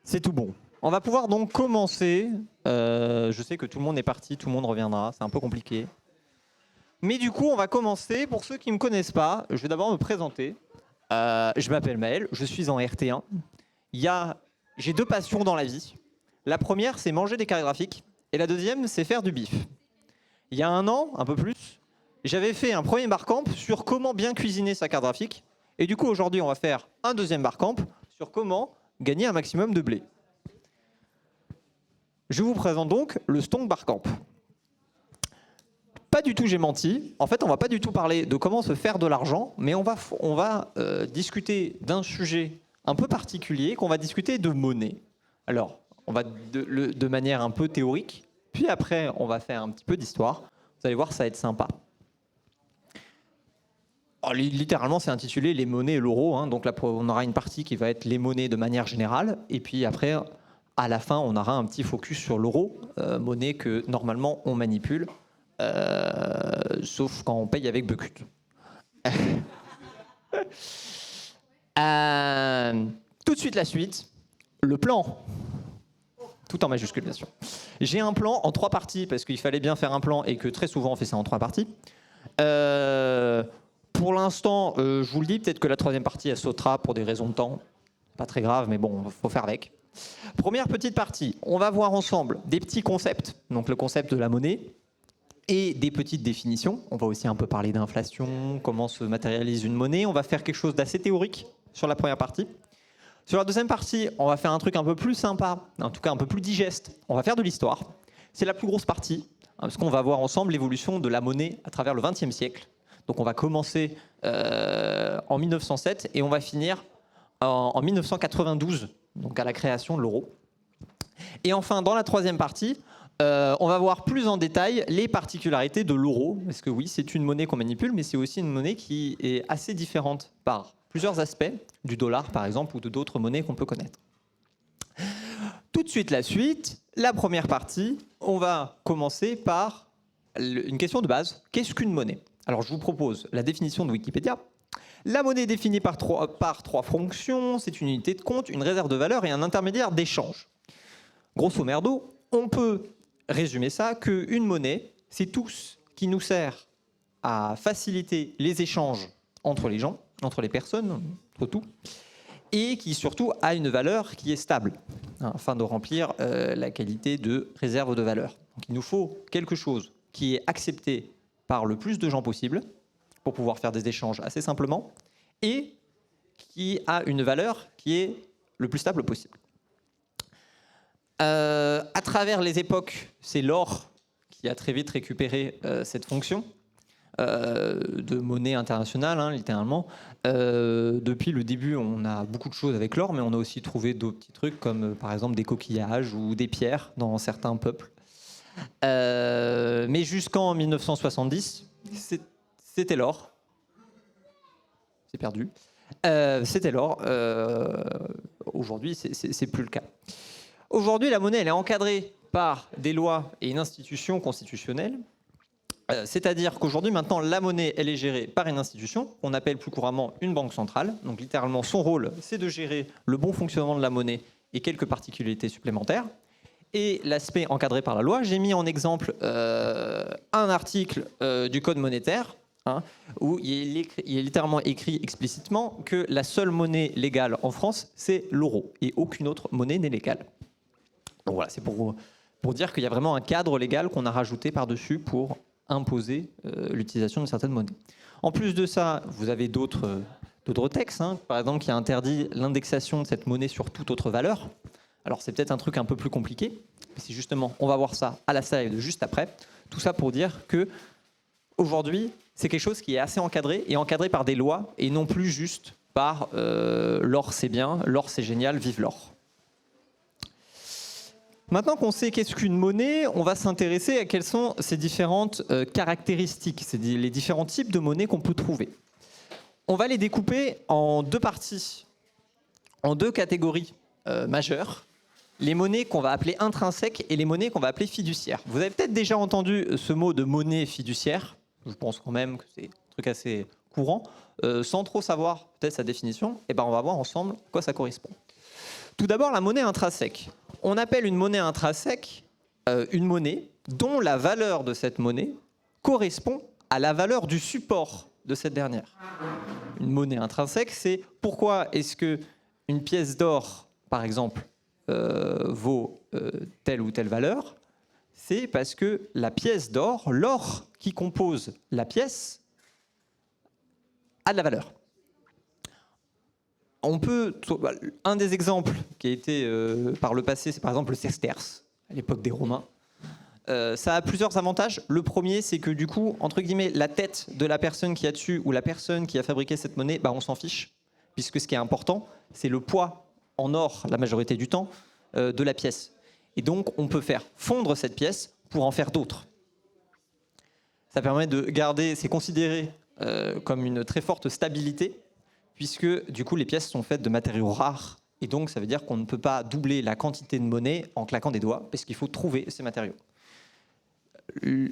C'est tout bon. On va pouvoir donc commencer. Je sais que tout le monde est parti, tout le monde reviendra, c'est un peu compliqué. Mais du coup, on va commencer. Pour ceux qui ne me connaissent pas, je vais d'abord me présenter. Je m'appelle Maël, je suis en RT1. J'ai deux passions dans la vie. La première, c'est manger des cartes graphiques. Et la deuxième, c'est faire du bif. Il y a un an, un peu plus, j'avais fait un premier barcamp sur comment bien cuisiner sa carte graphique. Et du coup, aujourd'hui, on va faire un deuxième barcamp sur comment gagner un maximum de blé. Je vous présente donc le Stonk Barcamp. Pas du tout, j'ai menti. En fait, on va pas du tout parler de comment se faire de l'argent, mais on va discuter d'un sujet un peu particulier, qu'on va discuter de monnaie. Alors, on va de manière un peu théorique, puis après, on va faire un petit peu d'histoire. Vous allez voir, ça va être sympa. Alors, littéralement, c'est intitulé les monnaies et l'euro. Hein. Donc là, on aura une partie qui va être les monnaies de manière générale, et puis après, à la fin, on aura un petit focus sur l'euro, monnaie que normalement on manipule. Sauf quand on paye avec Becut. Tout de suite la suite, le plan. Tout en majuscule, bien sûr. J'ai un plan en 3 parties, parce qu'il fallait bien faire un plan et que très souvent on fait ça en 3 parties. Pour l'instant, je vous le dis, peut-être que la 3e partie, elle sautera pour des raisons de temps. Pas très grave, mais bon, il faut faire avec. Première petite partie, on va voir ensemble des petits concepts, donc le concept de la monnaie, et des petites définitions. On va aussi un peu parler d'inflation, comment se matérialise une monnaie. On va faire quelque chose d'assez théorique sur la première partie. Sur la deuxième partie, on va faire un truc un peu plus sympa, en tout cas un peu plus digeste. On va faire de l'histoire. C'est la plus grosse partie, parce qu'on va voir ensemble l'évolution de la monnaie à travers le XXe siècle. Donc on va commencer en 1907 et on va finir en 1992, donc à la création de l'euro. Et enfin, dans la troisième partie, on va voir plus en détail les particularités de l'euro, parce que oui, c'est une monnaie qu'on manipule, mais c'est aussi une monnaie qui est assez différente par plusieurs aspects, du dollar par exemple, ou d'autres monnaies qu'on peut connaître. Tout de suite la suite, la première partie, on va commencer par une question de base. Qu'est-ce qu'une monnaie? Alors je vous propose la définition de Wikipédia. La monnaie est définie par trois fonctions, c'est une unité de compte, une réserve de valeur et un intermédiaire d'échange. Grosso merdo, on peut résumer ça qu'une monnaie, c'est tout ce qui nous sert à faciliter les échanges entre les gens, entre les personnes, entre tout, et qui surtout a une valeur qui est stable, hein, afin de remplir la qualité de réserve de valeur. Donc il nous faut quelque chose qui est accepté par le plus de gens possible, pour pouvoir faire des échanges assez simplement, et qui a une valeur qui est le plus stable possible. À travers les époques, c'est l'or qui a très vite récupéré cette fonction de monnaie internationale, hein, littéralement. Depuis le début, on a beaucoup de choses avec l'or, mais on a aussi trouvé d'autres petits trucs comme par exemple des coquillages ou des pierres dans certains peuples. Mais jusqu'en 1970, c'était l'or. C'est perdu. C'était l'or. Aujourd'hui, c'est plus le cas. Aujourd'hui, la monnaie, elle est encadrée par des lois et une institution constitutionnelle. C'est-à-dire qu'aujourd'hui, maintenant, la monnaie, elle est gérée par une institution qu'on appelle plus couramment une banque centrale. Donc, littéralement, son rôle, c'est de gérer le bon fonctionnement de la monnaie et quelques particularités supplémentaires. Et l'aspect encadré par la loi, j'ai mis en exemple un article du Code monétaire, hein, où il est littéralement écrit explicitement que la seule monnaie légale en France, c'est l'euro, et aucune autre monnaie n'est légale. Donc voilà, c'est pour dire qu'il y a vraiment un cadre légal qu'on a rajouté par-dessus pour imposer l'utilisation de certaines monnaies. En plus de ça, vous avez d'autres textes, hein, par exemple, qui a interdit l'indexation de cette monnaie sur toute autre valeur. Alors c'est peut-être un truc un peu plus compliqué, mais c'est justement, on va voir ça à la slide juste après. Tout ça pour dire que aujourd'hui, c'est quelque chose qui est assez encadré, et encadré par des lois, et non plus juste par l'or c'est bien, l'or c'est génial, vive l'or. Maintenant qu'on sait qu'est-ce qu'une monnaie, on va s'intéresser à quelles sont ses différentes caractéristiques, c'est les différents types de monnaies qu'on peut trouver. On va les découper en 2 parties, en 2 catégories majeures. Les monnaies qu'on va appeler intrinsèques et les monnaies qu'on va appeler fiduciaires. Vous avez peut-être déjà entendu ce mot de monnaie fiduciaire. Je pense quand même que c'est un truc assez courant. Sans trop savoir peut-être sa définition, et ben on va voir ensemble à quoi ça correspond. Tout d'abord, la monnaie intrinsèque. On appelle une monnaie intrinsèque une monnaie dont la valeur de cette monnaie correspond à la valeur du support de cette dernière. Une monnaie intrinsèque, c'est pourquoi est-ce qu'une pièce d'or, par exemple, vaut telle ou telle valeur. C'est parce que la pièce d'or, l'or qui compose la pièce, a de la valeur. Un des exemples qui a été par le passé, c'est par exemple le sesterce, à l'époque des Romains. Ça a plusieurs avantages. Le premier, c'est que du coup, entre guillemets, la tête de la personne qui a dessus ou la personne qui a fabriqué cette monnaie, on s'en fiche, puisque ce qui est important, c'est le poids en or, la majorité du temps, de la pièce. Et donc, on peut faire fondre cette pièce pour en faire d'autres. Ça permet de garder, c'est considéré comme une très forte stabilité, puisque du coup, les pièces sont faites de matériaux rares. Et donc, ça veut dire qu'on ne peut pas doubler la quantité de monnaie en claquant des doigts, parce qu'il faut trouver ces matériaux.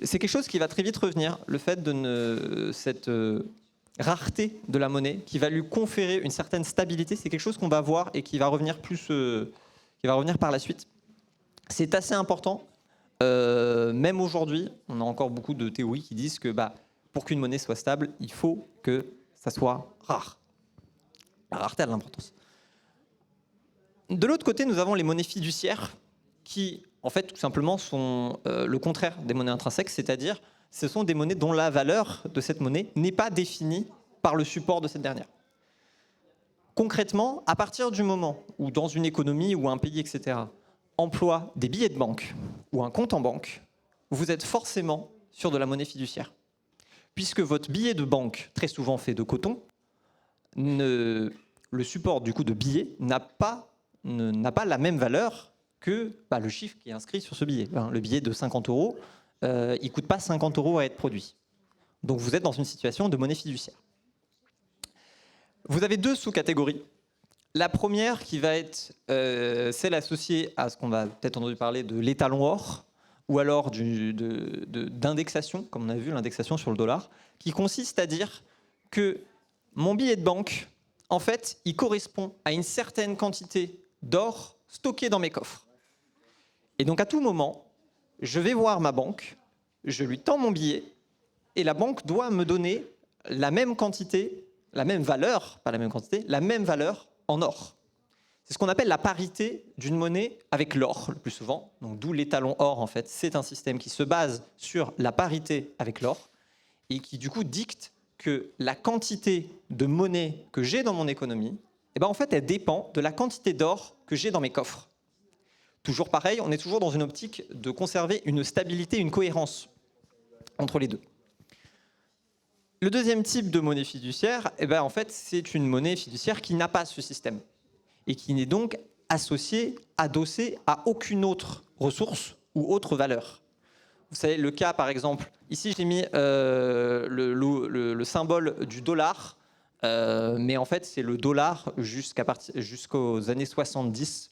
C'est quelque chose qui va très vite revenir, le fait de cette rareté de la monnaie, qui va lui conférer une certaine stabilité. C'est quelque chose qu'on va voir et qui va revenir qui va revenir par la suite. C'est assez important. Même aujourd'hui, on a encore beaucoup de théories qui disent que pour qu'une monnaie soit stable, il faut que ça soit rare. La rareté a de l'importance. De l'autre côté, nous avons les monnaies fiduciaires qui, en fait, tout simplement, sont le contraire des monnaies intrinsèques, c'est-à-dire ce sont des monnaies dont la valeur de cette monnaie n'est pas définie par le support de cette dernière. Concrètement, à partir du moment où, dans une économie ou un pays, etc., emploie des billets de banque ou un compte en banque, vous êtes forcément sur de la monnaie fiduciaire. Puisque votre billet de banque, très souvent fait de coton, le support du coup de billet n'a pas la même valeur que le chiffre qui est inscrit sur ce billet. Le billet de 50 €, il ne coûte pas 50 € à être produit. Donc vous êtes dans une situation de monnaie fiduciaire. Vous avez deux sous-catégories. La première qui va être celle associée à ce qu'on va peut-être entendu parler de l'étalon or, ou alors d'indexation, comme on a vu, l'indexation sur le dollar, qui consiste à dire que mon billet de banque, en fait, il correspond à une certaine quantité d'or stocké dans mes coffres. Et donc à tout moment, je vais voir ma banque, je lui tends mon billet, et la banque doit me donner la même quantité, la même valeur, pas la même quantité, la même valeur en or. C'est ce qu'on appelle la parité d'une monnaie avec l'or, le plus souvent. Donc, d'où l'étalon or, en fait. C'est un système qui se base sur la parité avec l'or et qui, du coup, dicte que la quantité de monnaie que j'ai dans mon économie, en fait, elle dépend de la quantité d'or que j'ai dans mes coffres. Toujours pareil, on est toujours dans une optique de conserver une stabilité, une cohérence entre les deux. Le deuxième type de monnaie fiduciaire, en fait, c'est une monnaie fiduciaire qui n'a pas ce système et qui n'est donc associée, adossée à aucune autre ressource ou autre valeur. Vous savez, le cas, par exemple, ici, j'ai mis le symbole du dollar, mais en fait, c'est le dollar jusqu'aux années 70.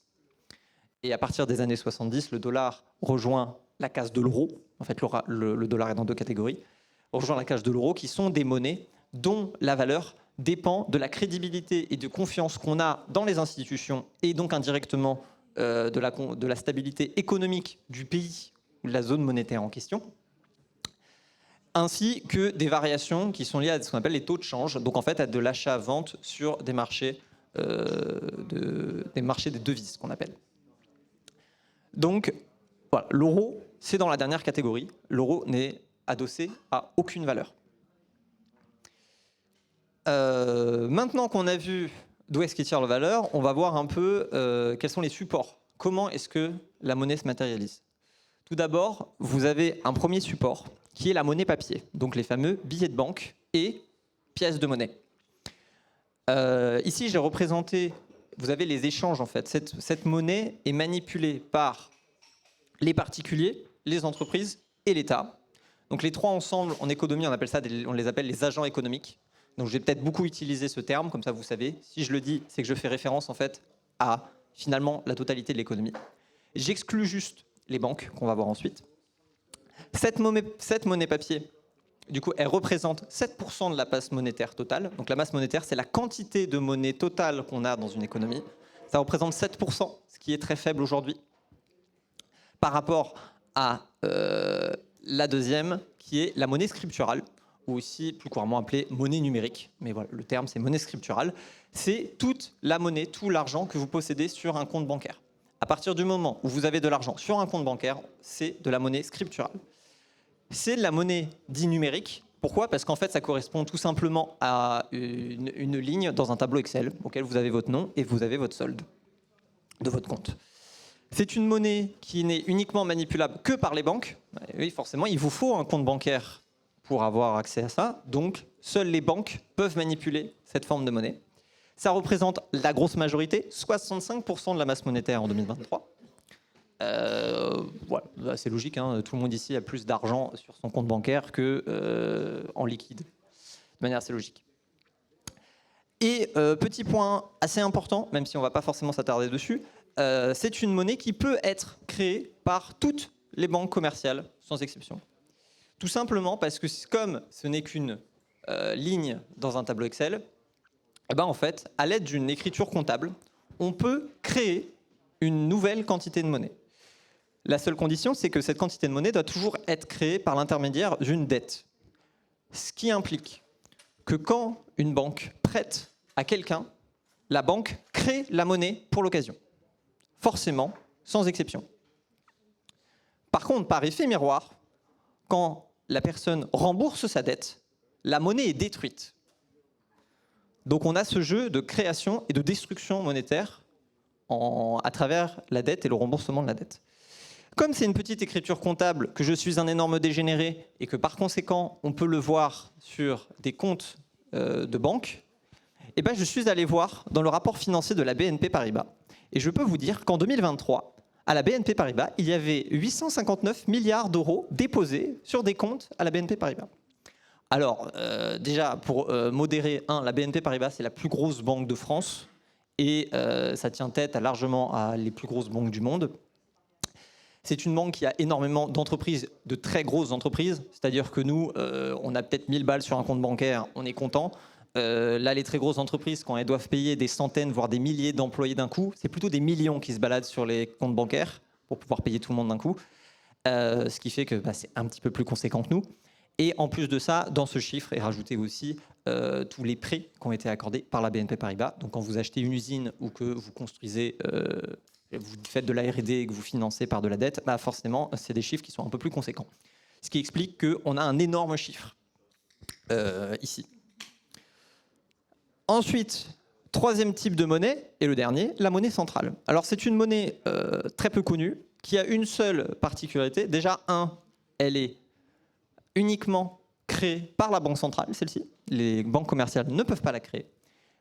Et à partir des années 70, le dollar rejoint la case de l'euro. En fait, le dollar est dans deux catégories. Rejoint la case de l'euro, qui sont des monnaies dont la valeur dépend de la crédibilité et de confiance qu'on a dans les institutions et donc indirectement de la stabilité économique du pays ou de la zone monétaire en question, ainsi que des variations qui sont liées à ce qu'on appelle les taux de change, donc en fait à de l'achat-vente sur des marchés, des devises qu'on appelle. Donc voilà, l'euro, c'est dans la dernière catégorie. L'euro n'est adossé à aucune valeur. Maintenant qu'on a vu d'où est-ce qu'il tire la valeur, on va voir un peu quels sont les supports. Comment est-ce que la monnaie se matérialise? Tout d'abord, vous avez un premier support qui est la monnaie papier, donc les fameux billets de banque et pièces de monnaie. Ici, j'ai représenté, vous avez les échanges en fait. Cette monnaie est manipulée par les particuliers, les entreprises et l'État. Donc les trois ensemble, en économie, on les appelle les agents économiques. Donc je vais peut-être beaucoup utiliser ce terme, comme ça vous savez. Si je le dis, c'est que je fais référence en fait à finalement la totalité de l'économie. J'exclus juste les banques, qu'on va voir ensuite. Cette monnaie papier, du coup, elle représente 7% de la masse monétaire totale. Donc la masse monétaire, c'est la quantité de monnaie totale qu'on a dans une économie. Ça représente 7%, ce qui est très faible aujourd'hui, par rapport à la deuxième, qui est la monnaie scripturale, ou aussi plus couramment appelée monnaie numérique. Mais voilà, le terme, c'est monnaie scripturale. C'est toute la monnaie, tout l'argent que vous possédez sur un compte bancaire. À partir du moment où vous avez de l'argent sur un compte bancaire, c'est de la monnaie scripturale. C'est de la monnaie dite numérique. Pourquoi ? Parce qu'en fait, ça correspond tout simplement à une ligne dans un tableau Excel auquel vous avez votre nom et vous avez votre solde de votre compte. C'est une monnaie qui n'est uniquement manipulable que par les banques. Oui, forcément, il vous faut un compte bancaire pour avoir accès à ça. Donc, seules les banques peuvent manipuler cette forme de monnaie. Ça représente la grosse majorité, 65% de la masse monétaire en 2023. Voilà, c'est logique, hein, tout le monde ici a plus d'argent sur son compte bancaire qu'en liquide. De manière assez logique. Et petit point assez important, même si on ne va pas forcément s'attarder dessus, c'est une monnaie qui peut être créée par toutes les banques commerciales, sans exception. Tout simplement parce que comme ce n'est qu'une ligne dans un tableau Excel, et ben en fait, à l'aide d'une écriture comptable, on peut créer une nouvelle quantité de monnaie. La seule condition, c'est que cette quantité de monnaie doit toujours être créée par l'intermédiaire d'une dette. Ce qui implique que quand une banque prête à quelqu'un, la banque crée la monnaie pour l'occasion. Forcément, sans exception. Par contre, par effet miroir, quand la personne rembourse sa dette, la monnaie est détruite. Donc on a ce jeu de création et de destruction monétaire à travers la dette et le remboursement de la dette. Comme c'est une petite écriture comptable, que je suis un énorme dégénéré et que par conséquent on peut le voir sur des comptes de banque, eh ben, je suis allé voir dans le rapport financier de la BNP Paribas. Et je peux vous dire qu'en 2023, à la BNP Paribas, il y avait 859 milliards d'euros déposés sur des comptes à la BNP Paribas. Alors, déjà, pour modérer, la BNP Paribas, c'est la plus grosse banque de France et ça tient tête largement à les plus grosses banques du monde. C'est une banque qui a énormément d'entreprises, de très grosses entreprises, c'est-à-dire que nous, on a peut-être 1000 balles sur un compte bancaire, on est content. Là, les très grosses entreprises, quand elles doivent payer des centaines, voire des milliers d'employés d'un coup, c'est plutôt des millions qui se baladent sur les comptes bancaires pour pouvoir payer tout le monde d'un coup. Ce qui fait que c'est un petit peu plus conséquent que nous. Et en plus de ça, dans ce chiffre est rajouté aussi tous les prêts qui ont été accordés par la BNP Paribas. Donc quand vous achetez une usine ou que vous construisez, vous faites de la R&D et que vous financez par de la dette, forcément, c'est des chiffres qui sont un peu plus conséquents. Ce qui explique qu'on a un énorme chiffre ici. Ensuite, troisième type de monnaie, et le dernier, la monnaie centrale. Alors c'est une monnaie très peu connue, qui a une seule particularité. Déjà, elle est uniquement créée par la banque centrale, celle-ci. Les banques commerciales ne peuvent pas la créer.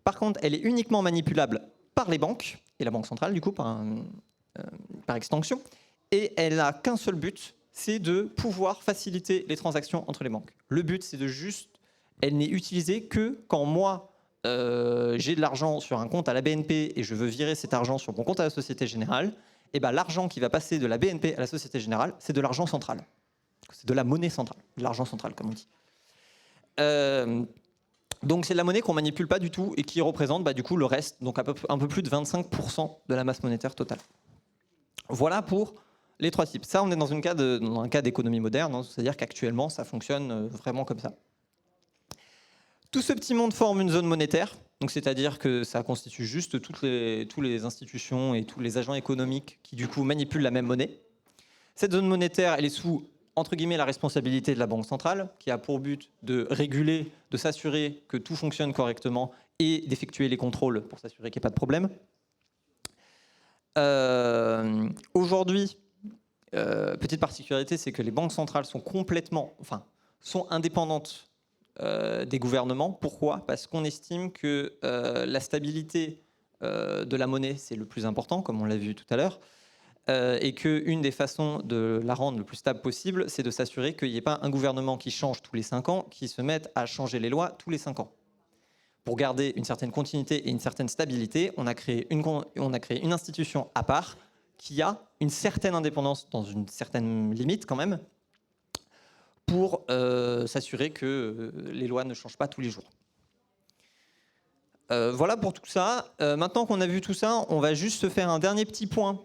Par contre, elle est uniquement manipulable par les banques, et la banque centrale, du coup, par extension. Et elle n'a qu'un seul but, c'est de pouvoir faciliter les transactions entre les banques. Le but, c'est de juste... Elle n'est utilisée que quand moi, j'ai de l'argent sur un compte à la BNP et je veux virer cet argent sur mon compte à la Société Générale, et l'argent qui va passer de la BNP à la Société Générale, c'est de l'argent central. C'est de la monnaie centrale, de l'argent central, comme on dit. Donc c'est de la monnaie qu'on ne manipule pas du tout et qui représente du coup le reste, donc un peu plus de 25% de la masse monétaire totale. Voilà pour les trois types. Ça, on est dans un cas d'économie moderne, hein, c'est-à-dire qu'actuellement, ça fonctionne vraiment comme ça. Tout ce petit monde forme une zone monétaire, donc c'est-à-dire que ça constitue juste toutes les institutions et tous les agents économiques qui du coup manipulent la même monnaie. Cette zone monétaire, elle est sous, entre guillemets, la responsabilité de la Banque centrale, qui a pour but de réguler, de s'assurer que tout fonctionne correctement et d'effectuer les contrôles pour s'assurer qu'il n'y ait pas de problème. Aujourd'hui, petite particularité, c'est que les banques centrales sont sont indépendantes des gouvernements. Pourquoi ? Parce qu'on estime que la stabilité de la monnaie, c'est le plus important, comme on l'a vu tout à l'heure, et qu'une des façons de la rendre le plus stable possible, c'est de s'assurer qu'il n'y ait pas un gouvernement qui change tous les 5 ans, qui se mette à changer les lois tous les 5 ans. Pour garder une certaine continuité et une certaine stabilité, on a créé une institution à part qui a une certaine indépendance, dans une certaine limite quand même, pour s'assurer que les lois ne changent pas tous les jours. Voilà pour tout ça. Maintenant qu'on a vu tout ça, on va juste se faire un dernier petit point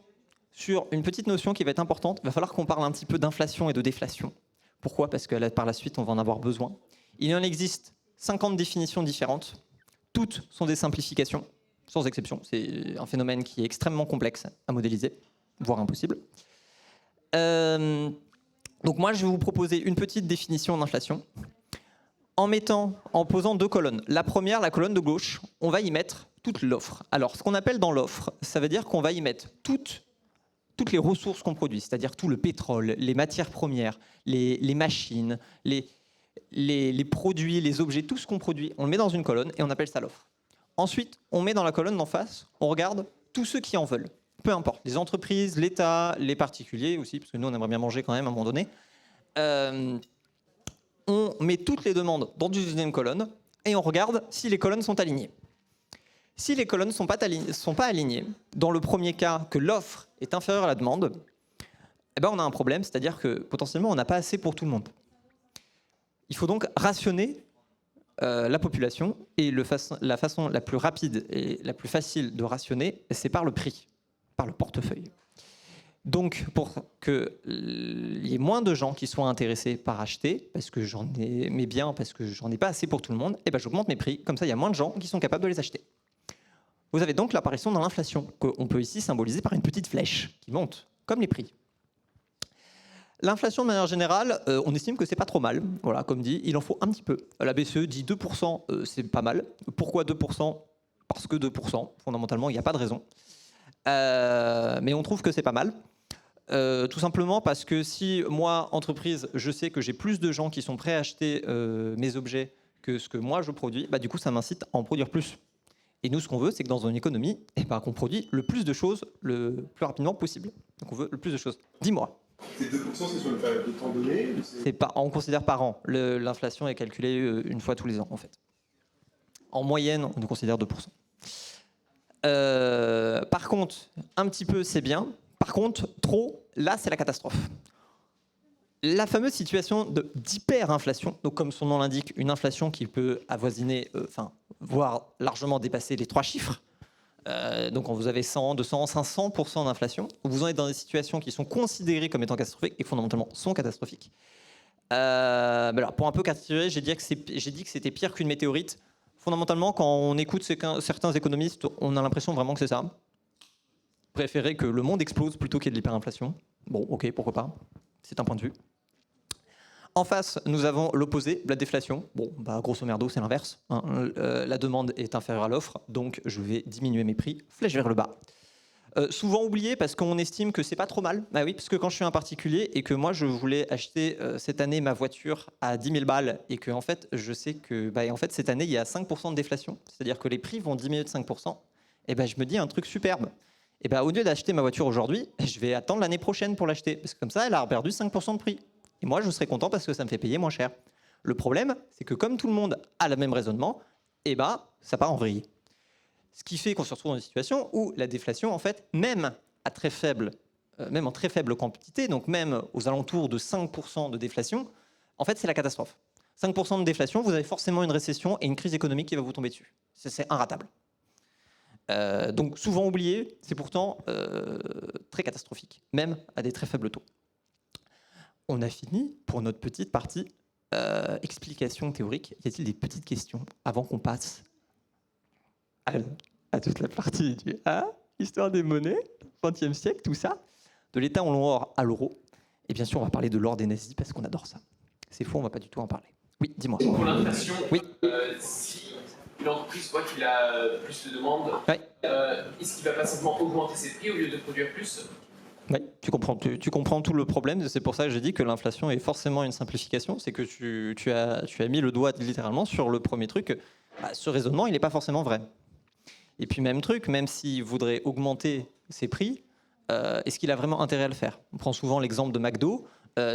sur une petite notion qui va être importante. Il va falloir qu'on parle un petit peu d'inflation et de déflation. Pourquoi ? Parce que par la suite, on va en avoir besoin. Il en existe 50 définitions différentes. Toutes sont des simplifications, sans exception. C'est un phénomène qui est extrêmement complexe à modéliser, voire impossible. Donc moi, je vais vous proposer une petite définition d'inflation en posant deux colonnes. La première, la colonne de gauche, on va y mettre toute l'offre. Alors, ce qu'on appelle dans l'offre, ça veut dire qu'on va y mettre toutes les ressources qu'on produit, c'est-à-dire tout le pétrole, les matières premières, les machines, les produits, les objets, tout ce qu'on produit, on le met dans une colonne et on appelle ça l'offre. Ensuite, on met dans la colonne d'en face, on regarde tous ceux qui en veulent. Peu importe, les entreprises, l'État, les particuliers aussi, parce que nous, on aimerait bien manger quand même à un moment donné. On met toutes les demandes dans une deuxième colonne et on regarde si les colonnes sont alignées. Si les colonnes ne sont pas alignées, dans le premier cas que l'offre est inférieure à la demande, eh ben on a un problème, c'est-à-dire que potentiellement on n'a pas assez pour tout le monde. Il faut donc rationner la population et la façon la plus rapide et la plus facile de rationner, c'est par le prix, par le portefeuille. Donc, pour qu'il y ait moins de gens qui soient intéressés par acheter, parce que j'en ai mes biens, parce que j'en ai pas assez pour tout le monde, et ben j'augmente mes prix. Comme ça, il y a moins de gens qui sont capables de les acheter. Vous avez donc l'apparition de l'inflation, qu'on peut ici symboliser par une petite flèche qui monte, comme les prix. L'inflation, de manière générale, on estime que c'est pas trop mal. Voilà, comme dit, il en faut un petit peu. La BCE dit 2%, c'est pas mal. Pourquoi 2% ? Parce que 2%, fondamentalement, il n'y a pas de raison. Mais on trouve que c'est pas mal. Tout simplement parce que si moi, entreprise, je sais que j'ai plus de gens qui sont prêts à acheter mes objets que ce que moi je produis, bah, du coup ça m'incite à en produire plus. Et nous, ce qu'on veut, c'est que dans une économie, qu'on produit le plus de choses le plus rapidement possible. Donc on veut le plus de choses. Dis-moi. Ces 2%, c'est sur une période de temps donné ou on considère par an. L'inflation est calculée une fois tous les ans, en fait. En moyenne, on considère 2%. Par contre, un petit peu, c'est bien. Par contre, trop, là, c'est la catastrophe. La fameuse situation d'hyperinflation, donc comme son nom l'indique, une inflation qui peut avoisiner, voire largement dépasser les 3 chiffres. Donc quand vous avez 100, 200, 500% d'inflation, vous en êtes dans des situations qui sont considérées comme étant catastrophiques et fondamentalement sont catastrophiques. Alors, pour un peu caricaturer, j'ai dit que c'était pire qu'une météorite. Fondamentalement, quand on écoute certains économistes, on a l'impression vraiment que c'est ça. Préférer que le monde explose plutôt qu'il y ait de l'hyperinflation. Bon, ok, pourquoi pas. C'est un point de vue. En face, nous avons l'opposé, la déflation. Bon, grosso merdo, c'est l'inverse. La demande est inférieure à l'offre, donc je vais diminuer mes prix, flèche vers le bas. Souvent oublié parce qu'on estime que c'est pas trop mal. Bah oui, parce que quand je suis un particulier et que moi je voulais acheter cette année ma voiture à 10 000 balles et que en fait je sais que cette année il y a 5% de déflation, c'est-à-dire que les prix vont diminuer de 5%, et je me dis un truc superbe. Et au lieu d'acheter ma voiture aujourd'hui, je vais attendre l'année prochaine pour l'acheter parce que comme ça elle a perdu 5% de prix. Et moi je serai content parce que ça me fait payer moins cher. Le problème, c'est que comme tout le monde a le même raisonnement, ça part en vrille. Ce qui fait qu'on se retrouve dans une situation où la déflation, en fait, même en très faible quantité, donc même aux alentours de 5% de déflation, en fait, c'est la catastrophe. 5% de déflation, vous avez forcément une récession et une crise économique qui va vous tomber dessus. C'est inratable. Donc souvent oublié, c'est pourtant très catastrophique, même à des très faibles taux. On a fini pour notre petite partie explication théorique. Y a-t-il des petites questions avant qu'on passe à toute la partie du histoire des monnaies, 20e siècle, tout ça, de l'État en l'or à l'euro. Et bien sûr, on va parler de l'or des nazis parce qu'on adore ça. C'est faux, on va pas du tout en parler. Oui, dis-moi. Pour l'inflation, oui. Si une entreprise voit qu'il a plus de demandes, est-ce qu'il va pas simplement augmenter ses prix au lieu de produire plus ? Oui, tu comprends tout le problème. C'est pour ça que j'ai dit que l'inflation est forcément une simplification. C'est que tu as mis le doigt littéralement sur le premier truc. Ce raisonnement, il n'est pas forcément vrai. Et puis même truc, même s'il voudrait augmenter ses prix, est-ce qu'il a vraiment intérêt à le faire ? On prend souvent l'exemple de McDo.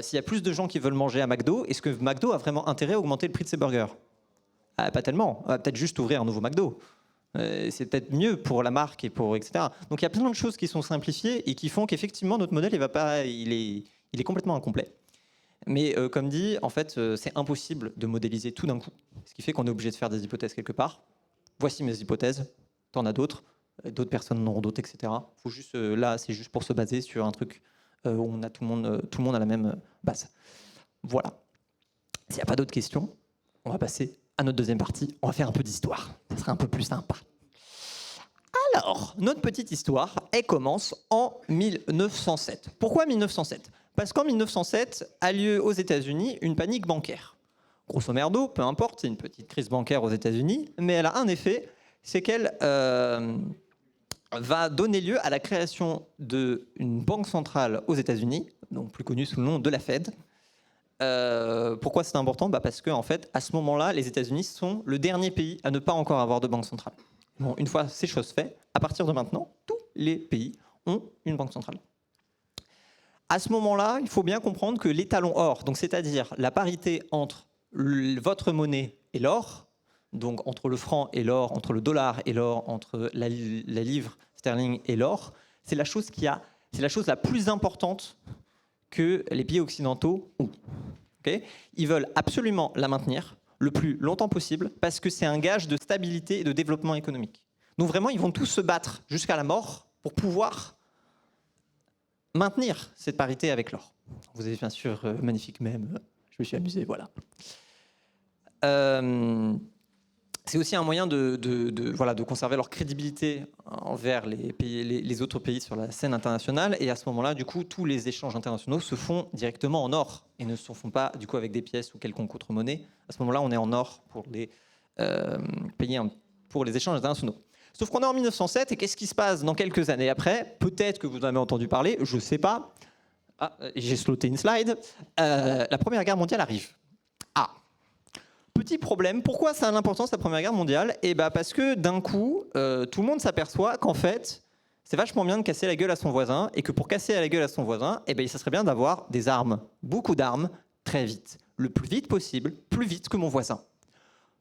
S'il y a plus de gens qui veulent manger à McDo, est-ce que McDo a vraiment intérêt à augmenter le prix de ses burgers ? Pas tellement. On va peut-être juste ouvrir un nouveau McDo. C'est peut-être mieux pour la marque et pour etc. Donc il y a plein de choses qui sont simplifiées et qui font qu'effectivement notre modèle il est complètement incomplet. Mais comme dit, en fait, c'est impossible de modéliser tout d'un coup. Ce qui fait qu'on est obligé de faire des hypothèses quelque part. Voici mes hypothèses. T'en as d'autres. D'autres personnes en auront d'autres, etc. Faut juste, là, c'est juste pour se baser sur un truc où on a tout le monde a la même base. Voilà. S'il n'y a pas d'autres questions, on va passer à notre deuxième partie. On va faire un peu d'histoire. Ça sera un peu plus sympa. Alors, notre petite histoire, elle commence en 1907. Pourquoi 1907 ? Parce qu'en 1907 a lieu aux États-Unis une panique bancaire. Grosso merdo, peu importe, c'est une petite crise bancaire aux États-Unis, mais elle a un effet, c'est qu'elle va donner lieu à la création d'une banque centrale aux États-Unis, donc plus connue sous le nom de la Fed. Pourquoi c'est important ? Parce que en fait, à ce moment-là, les États-Unis sont le dernier pays à ne pas encore avoir de banque centrale. Bon, une fois ces choses faites, à partir de maintenant, tous les pays ont une banque centrale. À ce moment-là, il faut bien comprendre que l'étalon or, donc c'est-à-dire la parité entre votre monnaie et l'or, donc entre le franc et l'or, entre le dollar et l'or, entre la livre sterling et l'or, c'est la chose la plus importante que les pays occidentaux ont. Okay ? Ils veulent absolument la maintenir le plus longtemps possible parce que c'est un gage de stabilité et de développement économique. Donc vraiment, ils vont tous se battre jusqu'à la mort pour pouvoir maintenir cette parité avec l'or. Vous avez bien sûr magnifique mème, je me suis amusé, voilà. C'est aussi un moyen de conserver leur crédibilité envers les autres pays sur la scène internationale. Et à ce moment-là, du coup, tous les échanges internationaux se font directement en or et ne se font pas du coup avec des pièces ou quelconque autre monnaie. À ce moment-là, on est en or pour les pays pour les échanges internationaux. Sauf qu'on est en 1907 et qu'est-ce qui se passe dans quelques années après ? Peut-être que vous en avez entendu parler, je ne sais pas. Ah, j'ai sloté une slide. La Première Guerre mondiale arrive. Ah, petit problème. Pourquoi ça a l'importance la Première Guerre mondiale ? Parce que d'un coup, tout le monde s'aperçoit qu'en fait, c'est vachement bien de casser la gueule à son voisin et que pour casser la gueule à son voisin, ça serait bien d'avoir des armes, beaucoup d'armes, très vite, le plus vite possible, plus vite que mon voisin.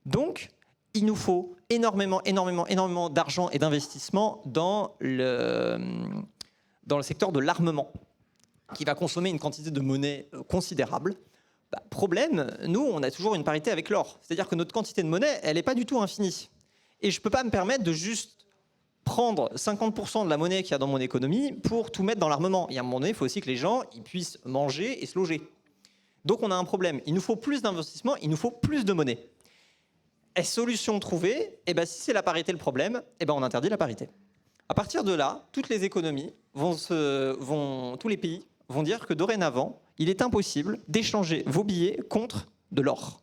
Donc, il nous faut énormément d'argent et d'investissement dans le secteur de l'armement, qui va consommer une quantité de monnaie considérable. Problème, nous, on a toujours une parité avec l'or. C'est-à-dire que notre quantité de monnaie, elle n'est pas du tout infinie. Et je ne peux pas me permettre de juste prendre 50% de la monnaie qu'il y a dans mon économie pour tout mettre dans l'armement. Et à un moment donné, il faut aussi que les gens ils puissent manger et se loger. Donc on a un problème. Il nous faut plus d'investissement, il nous faut plus de monnaie. Et solution trouvée, si c'est la parité le problème, on interdit la parité. À partir de là, toutes les économies tous les pays vont dire que dorénavant, il est impossible d'échanger vos billets contre de l'or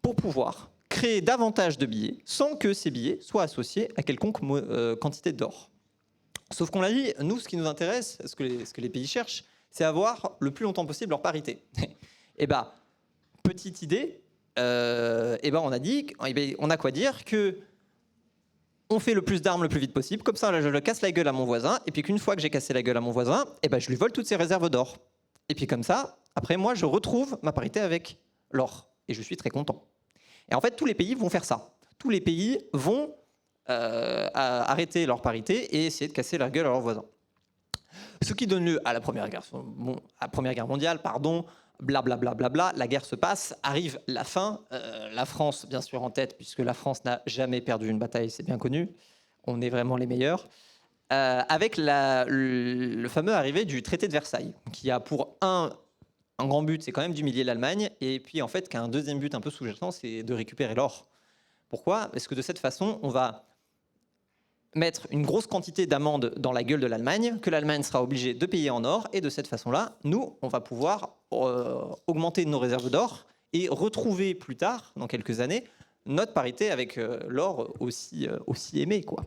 pour pouvoir créer davantage de billets sans que ces billets soient associés à quelconque quantité d'or. Sauf qu'on l'a dit, nous, ce qui nous intéresse, ce que les pays cherchent, c'est avoir le plus longtemps possible leur parité. Petite idée, on a dit, on a quoi dire que on fait le plus d'armes le plus vite possible, comme ça je casse la gueule à mon voisin, et puis qu'une fois que j'ai cassé la gueule à mon voisin, je lui vole toutes ses réserves d'or. Et puis comme ça, après moi, je retrouve ma parité avec l'or, et je suis très content. Et en fait, tous les pays vont faire ça. Tous les pays vont arrêter leur parité et essayer de casser la gueule à leurs voisins. Ce qui donne lieu à la Première Guerre mondiale, blablabla, la guerre se passe, arrive la fin, la France bien sûr en tête, puisque la France n'a jamais perdu une bataille, c'est bien connu, on est vraiment les meilleurs, avec le fameux arrivée du traité de Versailles, qui a pour un grand but, c'est quand même d'humilier l'Allemagne, et puis en fait, qui a un deuxième but un peu sous-jacent, c'est de récupérer l'or. Pourquoi ? Parce que de cette façon, on va mettre une grosse quantité d'amendes dans la gueule de l'Allemagne, que l'Allemagne sera obligée de payer en or, et de cette façon-là, nous, on va pouvoir augmenter nos réserves d'or et retrouver plus tard, dans quelques années, notre parité avec l'or aussi aimé, quoi.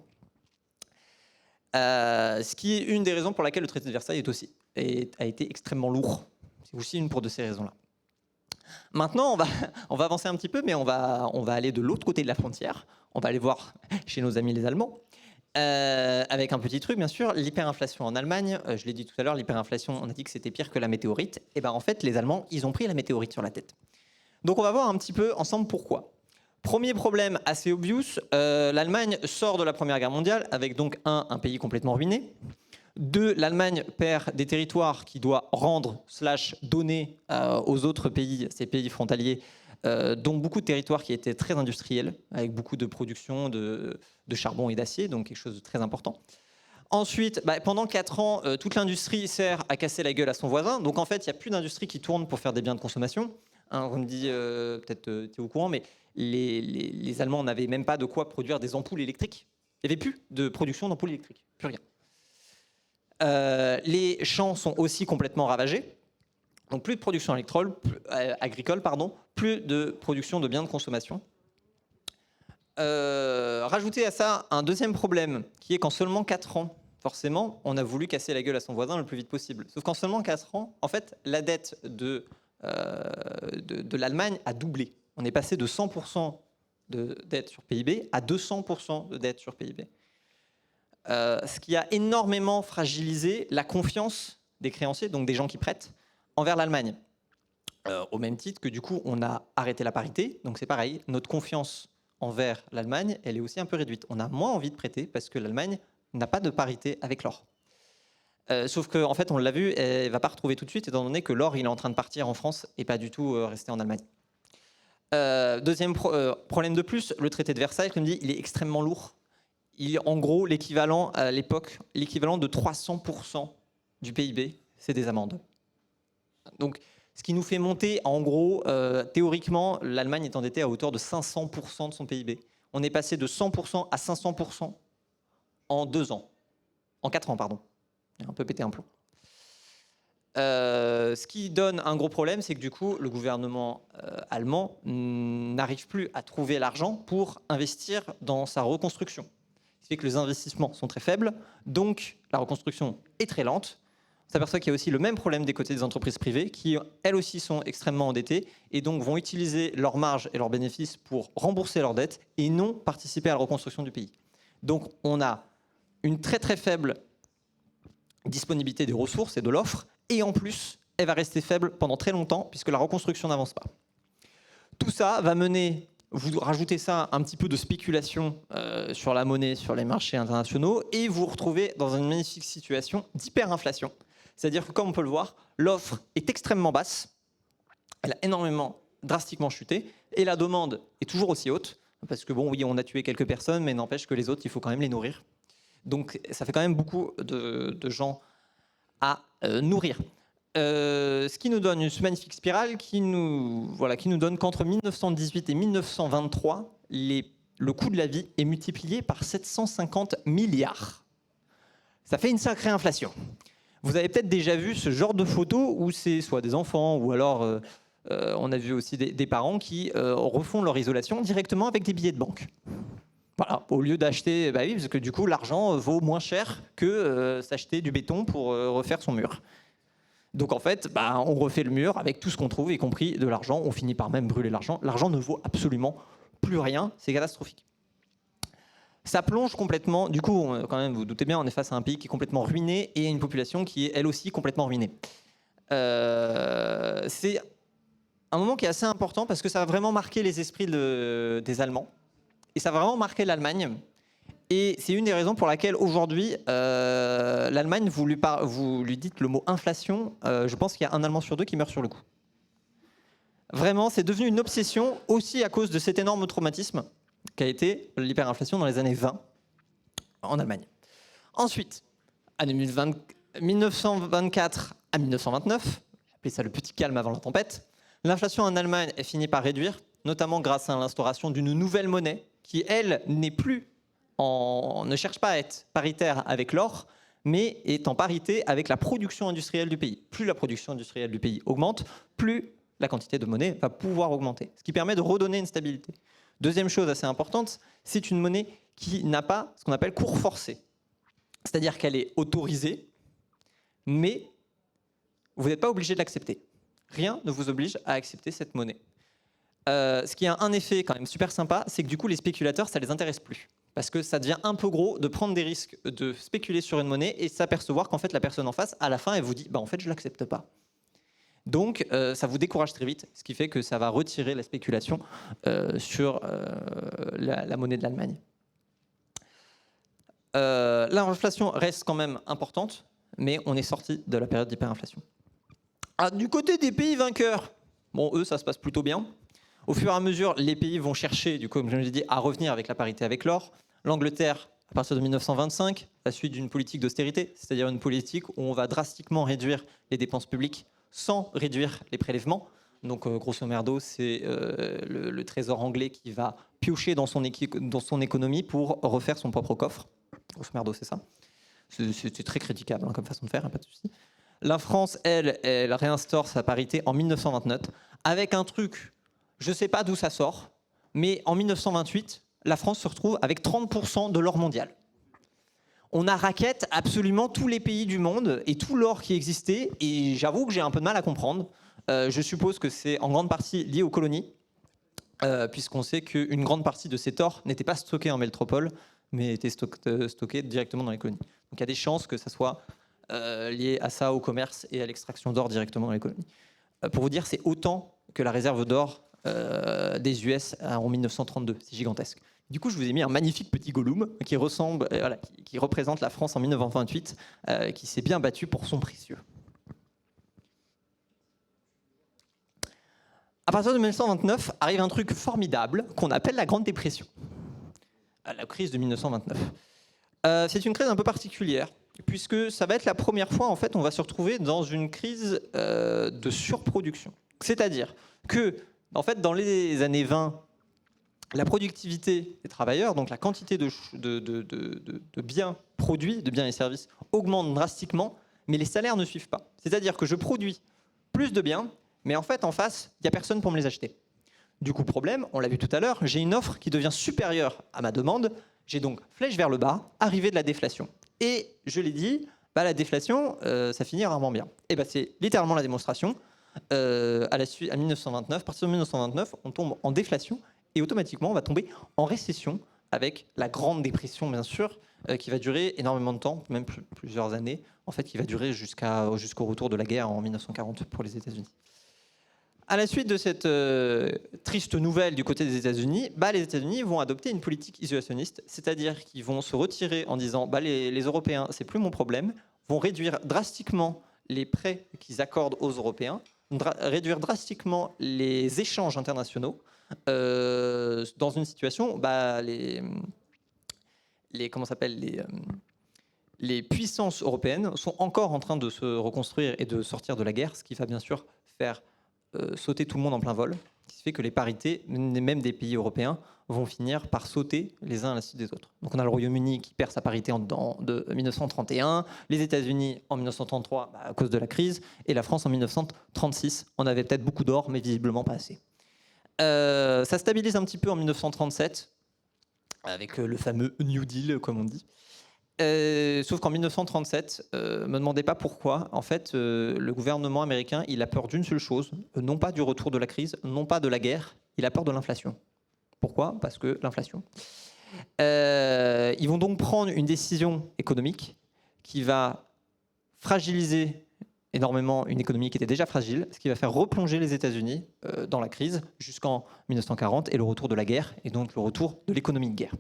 Ce qui est une des raisons pour laquelle le traité de Versailles a été extrêmement lourd. C'est aussi une de ces raisons-là. Maintenant, on va avancer un petit peu, mais on va aller de l'autre côté de la frontière. On va aller voir chez nos amis les Allemands. Avec un petit truc, bien sûr, l'hyperinflation en Allemagne. Je l'ai dit tout à l'heure, l'hyperinflation, on a dit que c'était pire que la météorite. Et en fait, les Allemands, ils ont pris la météorite sur la tête. Donc on va voir un petit peu ensemble pourquoi. Premier problème assez obvious, l'Allemagne sort de la Première Guerre mondiale avec donc un pays complètement ruiné. 2, l'Allemagne perd des territoires qu'il doit rendre / donner aux autres pays, ces pays frontaliers, dont beaucoup de territoires qui étaient très industriels, avec beaucoup de production de charbon et d'acier, donc quelque chose de très important. Ensuite, pendant 4 ans, toute l'industrie sert à casser la gueule à son voisin. Donc en fait, il n'y a plus d'industrie qui tourne pour faire des biens de consommation. Hein, on me dit, peut-être tu es au courant, mais les Allemands n'avaient même pas de quoi produire des ampoules électriques. Il n'y avait plus de production d'ampoules électriques, plus rien. Les champs sont aussi complètement ravagés. Donc plus de production agricole, plus de production de biens de consommation. Rajoutez à ça un deuxième problème, qui est qu'en seulement 4 ans, forcément, on a voulu casser la gueule à son voisin le plus vite possible. Sauf qu'en seulement 4 ans, en fait, la dette de l'Allemagne a doublé. On est passé de 100% de dette sur PIB à 200% de dette sur PIB. Ce qui a énormément fragilisé la confiance des créanciers, donc des gens qui prêtent, envers l'Allemagne. Au même titre que du coup, on a arrêté la parité, donc c'est pareil, notre confiance envers l'Allemagne, elle est aussi un peu réduite. On a moins envie de prêter parce que l'Allemagne n'a pas de parité avec l'or. Sauf qu'en fait, on l'a vu, elle ne va pas retrouver tout de suite, étant donné que l'or, il est en train de partir en France et pas du tout rester en Allemagne. Deuxième problème de plus, le traité de Versailles, comme dit, il est extrêmement lourd. Il est en gros l'équivalent, à l'époque, l'équivalent de 300% du PIB, c'est des amendes. Donc, ce qui nous fait monter, en gros, théoriquement, l'Allemagne est endettée à hauteur de 500% de son PIB. On est passé de 100% à 500% en 2 ans. En 4 ans, pardon. Un peu pété un plomb. Ce qui donne un gros problème, c'est que du coup, le gouvernement allemand n'arrive plus à trouver l'argent pour investir dans sa reconstruction. Ce qui fait que les investissements sont très faibles, donc la reconstruction est très lente. On s'aperçoit qu'il y a aussi le même problème des côtés des entreprises privées qui, elles aussi, sont extrêmement endettées et donc vont utiliser leurs marges et leurs bénéfices pour rembourser leurs dettes et non participer à la reconstruction du pays. Donc, on a une très très faible disponibilité des ressources et de l'offre et en plus, elle va rester faible pendant très longtemps puisque la reconstruction n'avance pas. Tout ça va mener, vous rajoutez ça un petit peu de spéculation sur la monnaie, sur les marchés internationaux et vous vous retrouvez dans une magnifique situation d'hyperinflation. C'est-à-dire que, comme on peut le voir, l'offre est extrêmement basse, elle a drastiquement chuté, et la demande est toujours aussi haute, parce que bon, oui, on a tué quelques personnes, mais n'empêche que les autres, il faut quand même les nourrir. Donc, ça fait quand même beaucoup de gens à nourrir. Ce qui nous donne une magnifique spirale qui nous donne qu'entre 1918 et 1923, le coût de la vie est multiplié par 750 milliards. Ça fait une sacrée inflation. Vous avez peut-être déjà vu ce genre de photos où c'est soit des enfants ou alors on a vu aussi des parents qui refont leur isolation directement avec des billets de banque. Voilà, au lieu d'acheter, oui, parce que du coup l'argent vaut moins cher que s'acheter du béton pour refaire son mur. Donc en fait, on refait le mur avec tout ce qu'on trouve, y compris de l'argent. On finit par même brûler l'argent. L'argent ne vaut absolument plus rien, c'est catastrophique. Ça plonge complètement, du coup, quand même, vous vous doutez bien, on est face à un pays qui est complètement ruiné et à une population qui est elle aussi complètement ruinée. C'est un moment qui est assez important parce que ça va vraiment marquer les esprits des Allemands et ça va vraiment marquer l'Allemagne. Et c'est une des raisons pour laquelle aujourd'hui, l'Allemagne, vous lui dites le mot inflation, je pense qu'il y a un Allemand sur 2 qui meurt sur le coup. Vraiment, c'est devenu une obsession aussi à cause de cet énorme traumatisme qu'a été l'hyperinflation dans les années 20 en Allemagne. Ensuite, en 1924 à 1929, j'appelais ça le petit calme avant la tempête, l'inflation en Allemagne est finie par réduire, notamment grâce à l'instauration d'une nouvelle monnaie qui, elle, ne cherche pas à être paritaire avec l'or, mais est en parité avec la production industrielle du pays. Plus la production industrielle du pays augmente, plus la quantité de monnaie va pouvoir augmenter, ce qui permet de redonner une stabilité. Deuxième chose assez importante, c'est une monnaie qui n'a pas ce qu'on appelle cours forcé. C'est-à-dire qu'elle est autorisée, mais vous n'êtes pas obligé de l'accepter. Rien ne vous oblige à accepter cette monnaie. Ce qui a un effet quand même super sympa, c'est que du coup les spéculateurs, ça ne les intéresse plus. Parce que ça devient un peu gros de prendre des risques, de spéculer sur une monnaie et s'apercevoir qu'en fait la personne en face, à la fin, elle vous dit en fait je ne l'accepte pas. Donc ça vous décourage très vite, ce qui fait que ça va retirer la spéculation sur la monnaie de l'Allemagne. L'inflation reste quand même importante, mais on est sorti de la période d'hyperinflation. Du côté des pays vainqueurs, bon, eux, ça se passe plutôt bien. Au fur et à mesure, les pays vont chercher, du coup, comme je l'ai dit, à revenir avec la parité avec l'or. L'Angleterre, à partir de 1925, la suite d'une politique d'austérité, c'est-à-dire une politique où on va drastiquement réduire les dépenses publiques sans réduire les prélèvements. Donc, grosso merdo, c'est le trésor anglais qui va piocher dans son économie pour refaire son propre coffre. Grosso merdo, c'est ça. C'est très critiquable comme façon de faire, pas de souci. La France, elle réinstaure sa parité en 1929 avec un truc, je ne sais pas d'où ça sort, mais en 1928, la France se retrouve avec 30% de l'or mondial. On a raquette absolument tous les pays du monde et tout l'or qui existait, et j'avoue que j'ai un peu de mal à comprendre. Je suppose que c'est en grande partie lié aux colonies, puisqu'on sait qu'une grande partie de cet or n'était pas stocké en métropole, mais était stocké directement dans les colonies. Donc il y a des chances que ça soit lié à ça, au commerce et à l'extraction d'or directement dans les colonies. Pour vous dire, c'est autant que la réserve d'or des US en 1932. C'est gigantesque. Du coup, je vous ai mis un magnifique petit Gollum qui représente la France en 1928, qui s'est bien battue pour son précieux. À partir de 1929, arrive un truc formidable qu'on appelle la Grande Dépression. La crise de 1929. C'est une crise un peu particulière, puisque ça va être la première fois, en fait, on va se retrouver dans une crise de surproduction. C'est-à-dire que, en fait, dans les années 20, la productivité des travailleurs, donc la quantité de biens produits, de biens et services, augmente drastiquement, mais les salaires ne suivent pas. C'est-à-dire que je produis plus de biens, mais en fait, en face, il n'y a personne pour me les acheter. Du coup, problème, on l'a vu tout à l'heure, j'ai une offre qui devient supérieure à ma demande, j'ai donc flèche vers le bas, arrivée de la déflation. Et je l'ai dit, la déflation, ça finit rarement bien. Et c'est littéralement la démonstration. À 1929, à partir de 1929, on tombe en déflation et automatiquement, on va tomber en récession avec la Grande Dépression, bien sûr, qui va durer énormément de temps, même plusieurs années, en fait, qui va durer jusqu'au retour de la guerre en 1940 pour les États-Unis. À la suite de cette triste nouvelle du côté des États-Unis, les États-Unis vont adopter une politique isolationniste, c'est-à-dire qu'ils vont se retirer en disant les Européens, c'est plus mon problème, vont réduire drastiquement les prêts qu'ils accordent aux Européens, réduire drastiquement les échanges internationaux, dans une situation, les puissances européennes sont encore en train de se reconstruire et de sortir de la guerre, ce qui va bien sûr faire sauter tout le monde en plein vol, ce qui fait que les parités, même des pays européens, vont finir par sauter les uns à la suite des autres. Donc on a le Royaume-Uni qui perd sa parité de 1931, les États-Unis en 1933 à cause de la crise, et la France en 1936. On avait peut-être beaucoup d'or, mais visiblement pas assez. Ça stabilise un petit peu en 1937, avec le fameux New Deal, comme on dit. Sauf qu'en 1937, me demandez pas pourquoi, en fait, le gouvernement américain, il a peur d'une seule chose, non pas du retour de la crise, non pas de la guerre, il a peur de l'inflation. Pourquoi ? Parce que l'inflation. Ils vont donc prendre une décision économique qui va fragiliser énormément une économie qui était déjà fragile, ce qui va faire replonger les États-Unis dans la crise jusqu'en 1940 et le retour de la guerre, et donc le retour de l'économie de guerre.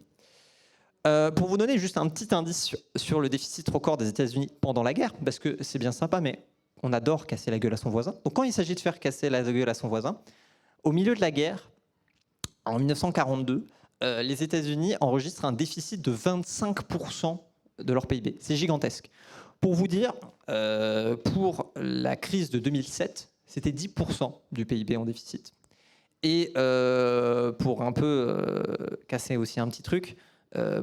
Pour vous donner juste un petit indice sur le déficit record des États-Unis pendant la guerre, parce que c'est bien sympa, mais on adore casser la gueule à son voisin. Donc quand il s'agit de faire casser la gueule à son voisin, au milieu de la guerre, en 1942, les États-Unis enregistrent un déficit de 25% de leur PIB. C'est gigantesque. Pour vous dire, pour la crise de 2007, c'était 10% du PIB en déficit. Et pour un peu casser aussi un petit truc,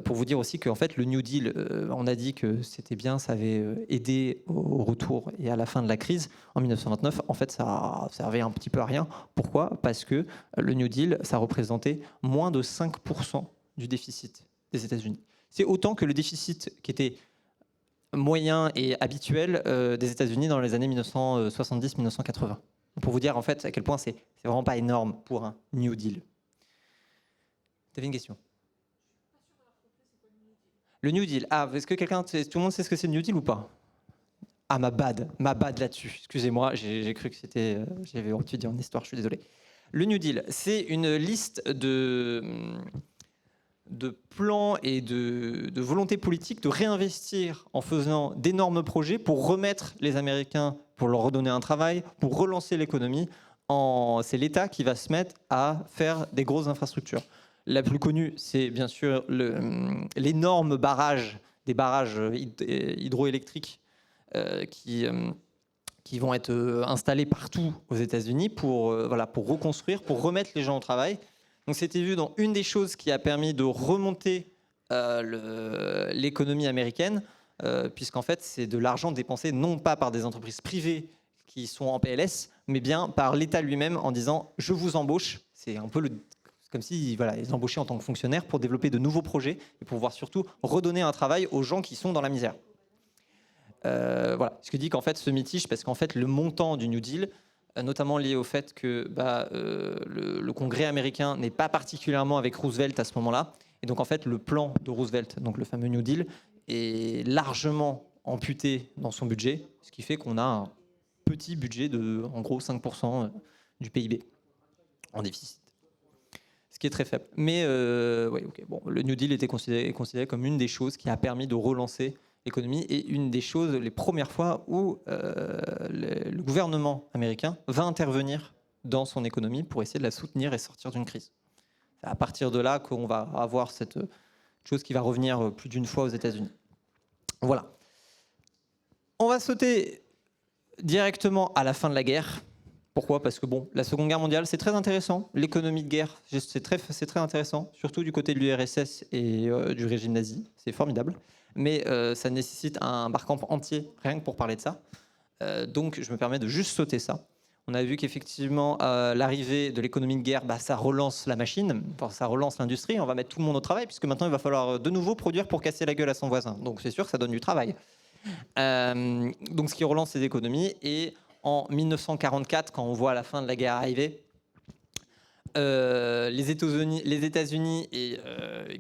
pour vous dire aussi qu'en fait, le New Deal, on a dit que c'était bien, ça avait aidé au retour et à la fin de la crise en 1929. En fait, ça servait un petit peu à rien. Pourquoi ? Parce que le New Deal, ça représentait moins de 5% du déficit des États-Unis. C'est autant que le déficit qui était moyen et habituel des États-Unis dans les années 1970-1980. Pour vous dire en fait à quel point c'est vraiment pas énorme pour un New Deal. Tu avais une question ? Le New Deal. Ah, est-ce que tout le monde sait ce que c'est le New Deal ou pas ? Ah, ma bad là-dessus. Excusez-moi, j'ai cru que c'était... J'avais étudié en histoire, je suis désolé. Le New Deal, c'est une liste de plans et de volonté politique de réinvestir en faisant d'énormes projets pour remettre les Américains, pour leur redonner un travail, pour relancer l'économie c'est l'État qui va se mettre à faire des grosses infrastructures. La plus connue, c'est bien sûr l'énorme barrage, des barrages hydroélectriques qui vont être installés partout aux États-Unis pour reconstruire, pour remettre les gens au travail. Donc c'était vu dans une des choses qui a permis de remonter l'économie américaine, puisqu'en fait c'est de l'argent dépensé non pas par des entreprises privées qui sont en PLS, mais bien par l'État lui-même en disant « je vous embauche ». C'est un peu comme si ils embauchaient en tant que fonctionnaires pour développer de nouveaux projets et pour pouvoir surtout redonner un travail aux gens qui sont dans la misère. Ce qui dit qu'en fait ce mitige, parce qu'en fait le montant du New Deal, notamment lié au fait que le Congrès américain n'est pas particulièrement avec Roosevelt à ce moment-là, et donc en fait le plan de Roosevelt, donc le fameux New Deal, est largement amputé dans son budget, ce qui fait qu'on a un petit budget de en gros 5% du PIB en déficit. Ce qui est très faible. Mais le New Deal était considéré comme une des choses qui a permis de relancer l'économie et une des choses, les premières fois où le gouvernement américain va intervenir dans son économie pour essayer de la soutenir et sortir d'une crise. C'est à partir de là qu'on va avoir cette chose qui va revenir plus d'une fois aux États-Unis. Voilà. On va sauter directement à la fin de la guerre. Pourquoi ? Parce que la Seconde Guerre mondiale, c'est très intéressant. L'économie de guerre, c'est très intéressant, surtout du côté de l'URSS et du régime nazi. C'est formidable. Mais ça nécessite un barcamp entier, rien que pour parler de ça. Donc je me permets de juste sauter ça. On a vu qu'effectivement, l'arrivée de l'économie de guerre, ça relance la machine, ça relance l'industrie. On va mettre tout le monde au travail, puisque maintenant, il va falloir de nouveau produire pour casser la gueule à son voisin. Donc c'est sûr que ça donne du travail. Donc ce qui relance ces économies. Et en 1944, quand on voit la fin de la guerre arriver, les États-Unis et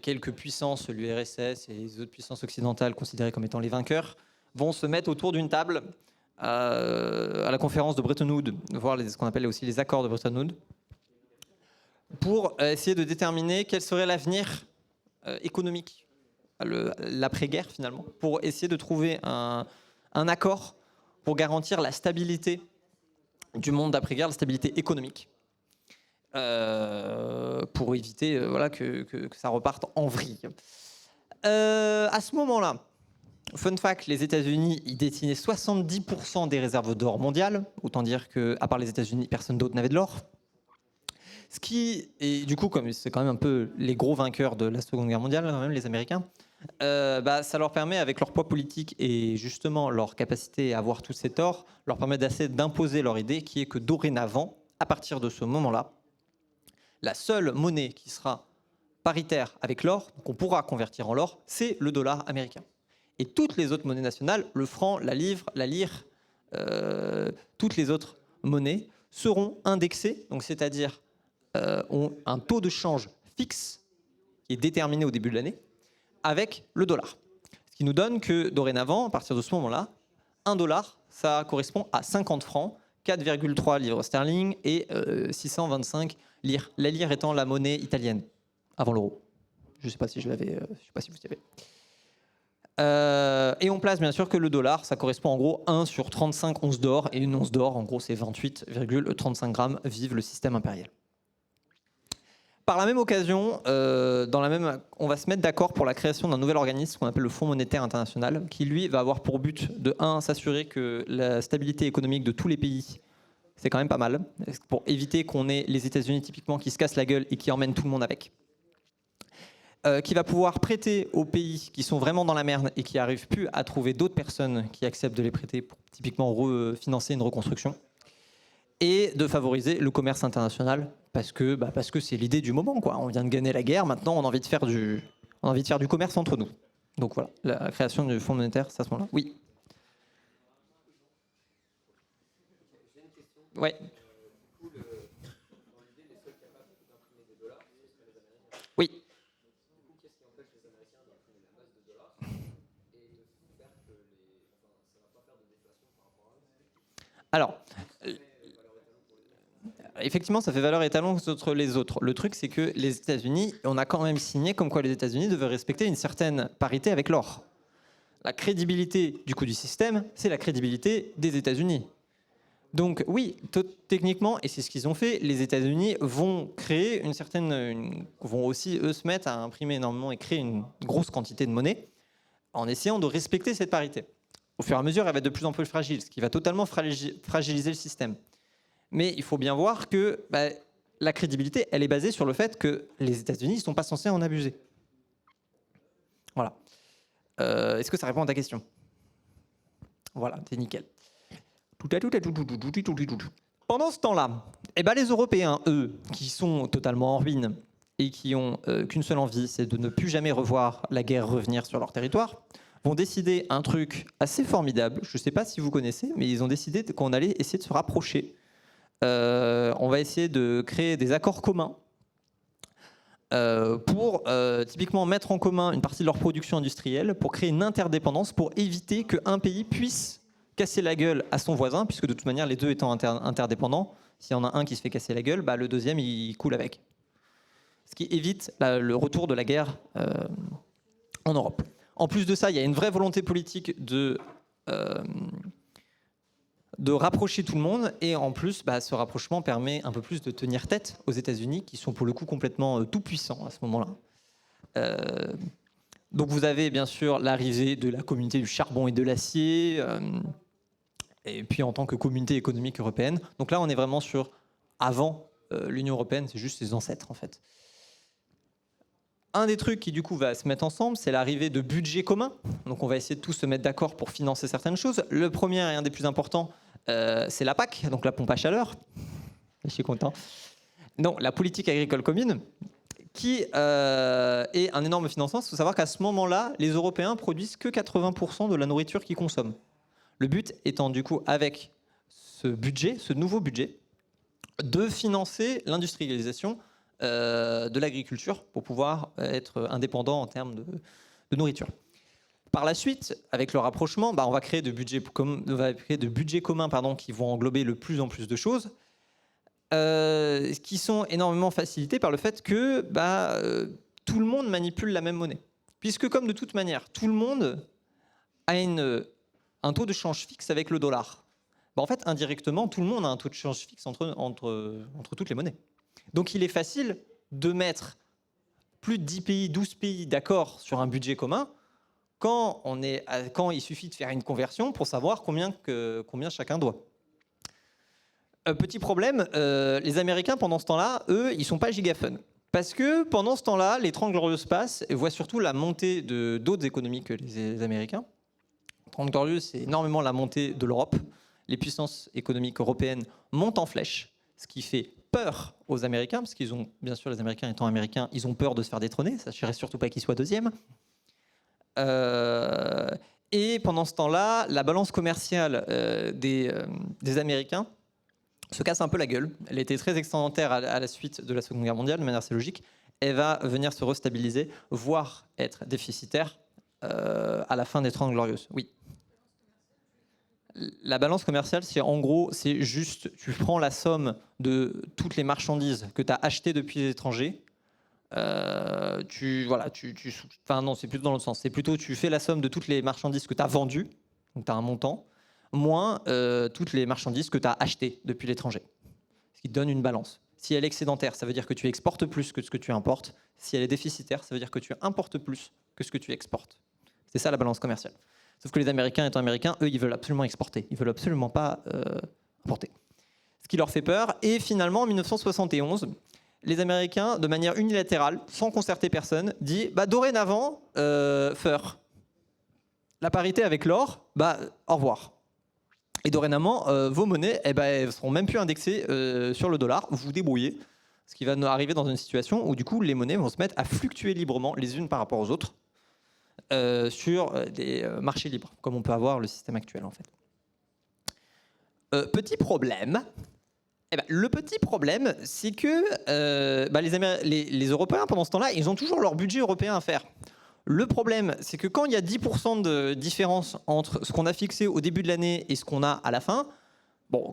quelques puissances, l'URSS et les autres puissances occidentales considérées comme étant les vainqueurs, vont se mettre autour d'une table à la conférence de Bretton Woods, voir ce qu'on appelle aussi les accords de Bretton Woods, pour essayer de déterminer quel serait l'avenir économique, l'après-guerre finalement, pour essayer de trouver un accord pour garantir la stabilité du monde d'après-guerre, la stabilité économique. Pour éviter que ça reparte en vrille. À ce moment-là, fun fact, les États-Unis ils détenaient 70% des réserves d'or mondiales. Autant dire qu'à part les États-Unis, personne d'autre n'avait de l'or. Et du coup, comme c'est quand même un peu les gros vainqueurs de la Seconde Guerre mondiale, quand même, les Américains, ça leur permet, avec leur poids politique et justement leur capacité à avoir tout cet or, leur permet d'imposer leur idée qui est que dorénavant, à partir de ce moment-là, la seule monnaie qui sera paritaire avec l'or, qu'on pourra convertir en l'or, c'est le dollar américain. Et toutes les autres monnaies nationales, le franc, la livre, la lire, toutes les autres monnaies seront indexées, donc c'est-à-dire ont un taux de change fixe qui est déterminé au début de l'année avec le dollar. Ce qui nous donne que dorénavant, à partir de ce moment-là, un dollar, ça correspond à 50 francs, 4,3 livres sterling et 625 lire. La lire étant la monnaie italienne avant l'euro. Je ne sais pas si je l'avais, je sais pas si vous savez. Et on place bien sûr que le dollar, ça correspond en gros 1 sur 35 onces d'or, et une once d'or, en gros, c'est 28,35 grammes. Vive le système impérial. Par la même occasion, on va se mettre d'accord pour la création d'un nouvel organisme qu'on appelle le Fonds monétaire international, qui lui va avoir pour but de s'assurer que la stabilité économique de tous les pays, c'est quand même pas mal, pour éviter qu'on ait les États-Unis typiquement qui se cassent la gueule et qui emmènent tout le monde avec. Qui va pouvoir prêter aux pays qui sont vraiment dans la merde et qui n'arrivent plus à trouver d'autres personnes qui acceptent de les prêter pour typiquement financer une reconstruction. Et de favoriser le commerce international parce que c'est l'idée du moment, quoi. On vient de gagner la guerre, maintenant on a envie de faire du commerce entre nous. Donc voilà, la création du Fonds monétaire, c'est à ce moment-là. Oui. Ouais. Oui. Alors, effectivement, ça fait valeur étalon contre les autres. Le truc, c'est que les États-Unis, on a quand même signé comme quoi les États-Unis devaient respecter une certaine parité avec l'or. La crédibilité du système, c'est la crédibilité des États-Unis. Donc oui, techniquement, et c'est ce qu'ils ont fait, les États-Unis vont créer vont aussi eux se mettre à imprimer énormément et créer une grosse quantité de monnaie en essayant de respecter cette parité. Au fur et à mesure, elle va être de plus en plus fragile, ce qui va totalement fragiliser le système. Mais il faut bien voir que la crédibilité, elle est basée sur le fait que les États-Unis ne sont pas censés en abuser. Voilà. Est-ce que ça répond à ta question? Voilà, c'est nickel. Pendant ce temps-là, les Européens, eux, qui sont totalement en ruine et qui ont qu'une seule envie, c'est de ne plus jamais revoir la guerre revenir sur leur territoire, vont décider un truc assez formidable. Je ne sais pas si vous connaissez, mais ils ont décidé qu'on allait essayer de se rapprocher. On va essayer de créer des accords communs pour typiquement mettre en commun une partie de leur production industrielle, pour créer une interdépendance, pour éviter qu'un pays puisse casser la gueule à son voisin, puisque de toute manière, les deux étant interdépendants, s'il y en a un qui se fait casser la gueule, le deuxième, il coule avec. Ce qui évite le retour de la guerre en Europe. En plus de ça, il y a une vraie volonté politique de rapprocher tout le monde, et en plus, ce rapprochement permet un peu plus de tenir tête aux États-Unis, qui sont pour le coup complètement tout-puissants à ce moment-là. Donc vous avez bien sûr l'arrivée de la communauté du charbon et de l'acier, et puis en tant que communauté économique européenne. Donc là, on est vraiment sur avant l'Union européenne, c'est juste ses ancêtres en fait. Un des trucs qui du coup va se mettre ensemble, c'est l'arrivée de budgets communs. Donc on va essayer de tous se mettre d'accord pour financer certaines choses. Le premier et un des plus importants, c'est la PAC, donc la pompe à chaleur. Je suis content. Non, la politique agricole commune, qui est un énorme financement. Il faut savoir qu'à ce moment-là, les Européens produisent que 80% de la nourriture qu'ils consomment. Le but étant du coup, avec ce budget, ce nouveau budget, de financer l'industrialisation de l'agriculture pour pouvoir être indépendant en termes de nourriture. Par la suite, avec le rapprochement, on va créer de budgets communs qui vont englober de plus en plus de choses, qui sont énormément facilités par le fait que tout le monde manipule la même monnaie. Puisque comme de toute manière, tout le monde a un taux de change fixe avec le dollar. En fait, indirectement, tout le monde a un taux de change fixe entre toutes les monnaies. Donc il est facile de mettre plus de 10 pays, 12 pays d'accord sur un budget commun quand il suffit de faire une conversion pour savoir combien chacun doit. Petit problème, les Américains, pendant ce temps-là, eux, ils ne sont pas gigafun. Parce que pendant ce temps-là, les 30 Glorieuses passent et voient surtout la montée d'autres économies que les Américains. 30 Glorieuses, c'est énormément la montée de l'Europe. Les puissances économiques européennes montent en flèche, ce qui fait peur aux Américains, parce qu'ils ont, bien sûr, les Américains étant américains, ils ont peur de se faire détrôner. Ça ne serait surtout pas qu'ils soient deuxième. Et pendant ce temps-là, la balance commerciale des Américains se casse un peu la gueule. Elle était très excédentaire à la suite de la Seconde Guerre mondiale, de manière assez logique. Elle va venir se restabiliser, voire être déficitaire à la fin des 30 Glorieuses. Oui. La balance commerciale, c'est juste, tu prends la somme de toutes les marchandises que tu as achetées depuis les étrangers. Non, c'est plutôt dans l'autre sens. C'est plutôt, tu fais la somme de toutes les marchandises que tu as vendues, donc tu as un montant, moins toutes les marchandises que tu as achetées depuis l'étranger. Ce qui te donne une balance. Si elle est excédentaire, ça veut dire que tu exportes plus que ce que tu importes. Si elle est déficitaire, ça veut dire que tu importes plus que ce que tu exportes. C'est ça la balance commerciale. Sauf que les Américains étant américains, eux, ils veulent absolument exporter. Ils veulent absolument pas importer. Ce qui leur fait peur. Et finalement, en 1971, les Américains, de manière unilatérale, sans concerter personne, disent dorénavant, la parité avec l'or, au revoir. Et dorénavant, vos monnaies, elles ne seront même plus indexées sur le dollar. Vous vous débrouillez. Ce qui va nous arriver dans une situation où, du coup, les monnaies vont se mettre à fluctuer librement les unes par rapport aux autres. Sur des marchés libres, comme on peut avoir le système actuel en fait. Petit problème, le petit problème, c'est que les Européens, pendant ce temps-là, ils ont toujours leur budget européen à faire. Le problème, c'est que quand il y a 10% de différence entre ce qu'on a fixé au début de l'année et ce qu'on a à la fin,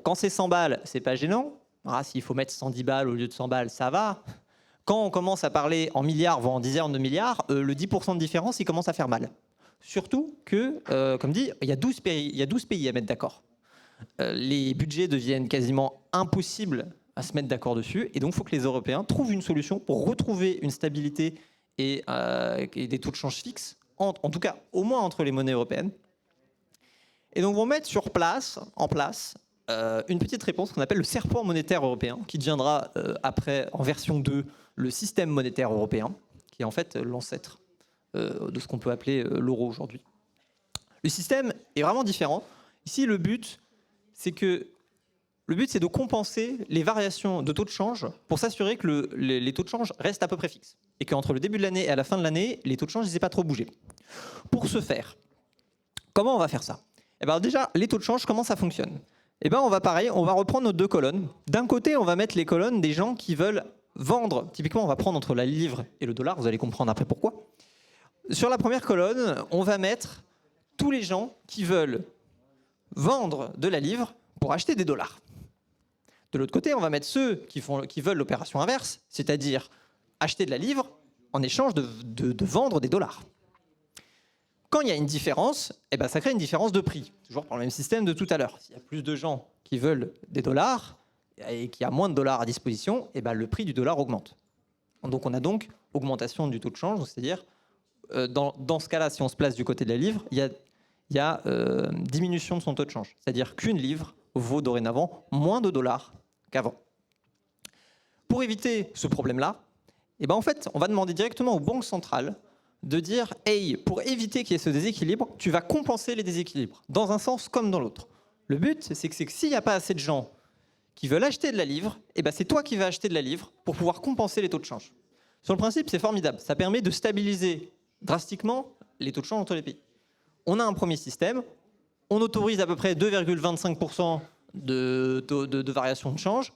quand c'est 100 balles, c'est pas gênant. S'il faut mettre 110 balles au lieu de 100 balles, ça va. Quand on commence à parler en milliards, voire en dizaines de milliards, le 10% de différence, il commence à faire mal. Surtout que, comme dit, il y a 12 pays à mettre d'accord. les budgets deviennent quasiment impossibles à se mettre d'accord dessus. Et donc, il faut que les Européens trouvent une solution pour retrouver une stabilité et des taux de change fixes, en tout cas, au moins entre les monnaies européennes. Et donc, vont mettre en place une petite réponse qu'on appelle le serpent monétaire européen, qui deviendra après, en version 2, le système monétaire européen, qui est en fait l'ancêtre de ce qu'on peut appeler l'euro aujourd'hui. Le système est vraiment différent. Ici, le but, c'est de compenser les variations de taux de change pour s'assurer que les taux de change restent à peu près fixes et qu'entre le début de l'année et à la fin de l'année, les taux de change n'aient pas trop bougé. Pour ce faire, comment on va faire ça? Eh bien, déjà, les taux de change, comment ça fonctionne? Eh bien, on va reprendre nos deux colonnes. D'un côté, on va mettre les colonnes des gens qui veulent vendre. Typiquement, on va prendre entre la livre et le dollar. Vous allez comprendre après pourquoi. Sur la première colonne, on va mettre tous les gens qui veulent vendre de la livre pour acheter des dollars. De l'autre côté, on va mettre ceux qui veulent l'opération inverse, c'est-à-dire acheter de la livre en échange de vendre des dollars. Quand il y a une différence, eh ben, ça crée une différence de prix, toujours par le même système de tout à l'heure. S'il y a plus de gens qui veulent des dollars et qu'il y a moins de dollars à disposition, eh ben, le prix du dollar augmente. Donc on a donc augmentation du taux de change, c'est-à-dire dans ce cas-là, si on se place du côté de la livre, il y a diminution de son taux de change. C'est-à-dire qu'une livre vaut dorénavant moins de dollars qu'avant. Pour éviter ce problème-là, eh ben, en fait, on va demander directement aux banques centrales de dire « Hey, pour éviter qu'il y ait ce déséquilibre, tu vas compenser les déséquilibres, dans un sens comme dans l'autre. » Le but, c'est que s'il n'y a pas assez de gens qui veulent acheter de la livre, eh ben, c'est toi qui vas acheter de la livre pour pouvoir compenser les taux de change. Sur le principe, c'est formidable. Ça permet de stabiliser drastiquement les taux de change entre les pays. On a un premier système, on autorise à peu près 2,25% de variation de change,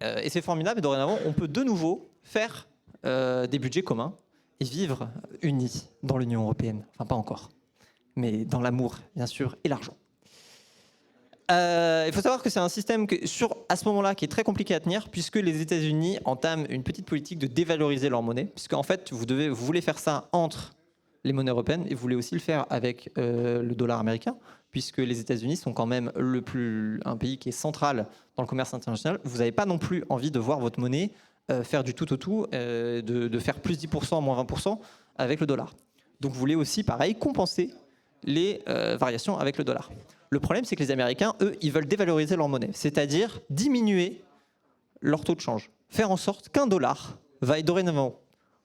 et c'est formidable, et dorénavant, on peut de nouveau faire des budgets communs et vivre unis dans l'Union européenne. Enfin, pas encore, mais dans l'amour, bien sûr, et l'argent. Il faut savoir que c'est un système à ce moment-là qui est très compliqué à tenir, puisque les États-Unis entament une petite politique de dévaloriser leur monnaie, puisqu'en fait, vous voulez faire ça entre les monnaies européennes, et vous voulez aussi le faire avec le dollar américain, puisque les États-Unis sont quand même un pays qui est central dans le commerce international. Vous n'avez pas non plus envie de voir votre monnaie faire du tout au tout, de faire plus 10%, moins 20% avec le dollar. Donc vous voulez aussi, pareil, compenser les variations avec le dollar. Le problème, c'est que les Américains, eux, ils veulent dévaloriser leur monnaie, c'est-à-dire diminuer leur taux de change, faire en sorte qu'un dollar vaille dorénavant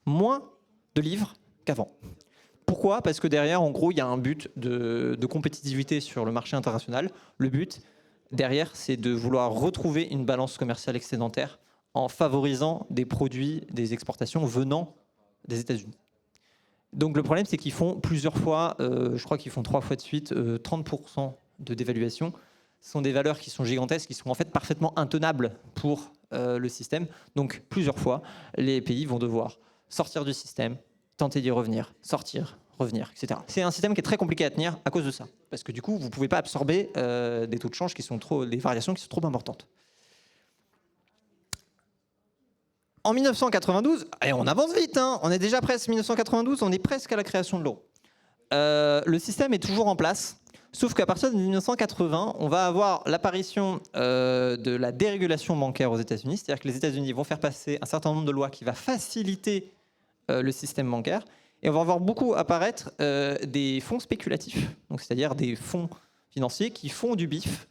moins de livres qu'avant. Pourquoi? Parce que derrière, en gros, il y a un but de compétitivité sur le marché international. Le but, derrière, c'est de vouloir retrouver une balance commerciale excédentaire en favorisant des produits, des exportations venant des États-Unis. Donc le problème, c'est qu'ils font plusieurs fois, je crois qu'ils font 3 fois de suite, 30% de dévaluation. Ce sont des valeurs qui sont gigantesques, qui sont en fait parfaitement intenables pour le système. Donc plusieurs fois, les pays vont devoir sortir du système, tenter d'y revenir, sortir, revenir, etc. C'est un système qui est très compliqué à tenir à cause de ça. Parce que du coup, vous ne pouvez pas absorber des taux de change qui sont des variations qui sont trop importantes. En 1992, et on avance vite, hein, on est déjà presque 1992, on est presque à la création de l'euro. Le système est toujours en place, sauf qu'à partir de 1980, on va avoir l'apparition de la dérégulation bancaire aux États-Unis, c'est-à-dire que les États-Unis vont faire passer un certain nombre de lois qui va faciliter le système bancaire, et on va voir beaucoup apparaître des fonds spéculatifs, donc c'est-à-dire des fonds financiers qui font du bif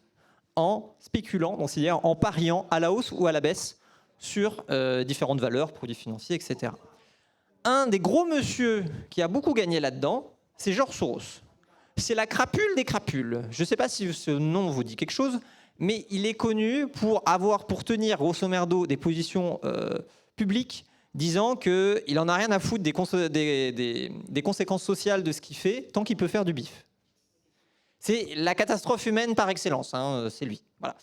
en spéculant, donc c'est-à-dire en pariant à la hausse ou à la baisse sur différentes valeurs, produits financiers, etc. Un des gros monsieur qui a beaucoup gagné là-dedans, c'est George Soros. C'est la crapule des crapules. Je ne sais pas si ce nom vous dit quelque chose, mais il est connu pour tenir grosso merdo des positions publiques disant qu'il n'en a rien à foutre des conséquences sociales de ce qu'il fait tant qu'il peut faire du bif. C'est la catastrophe humaine par excellence, hein, c'est lui. Voilà.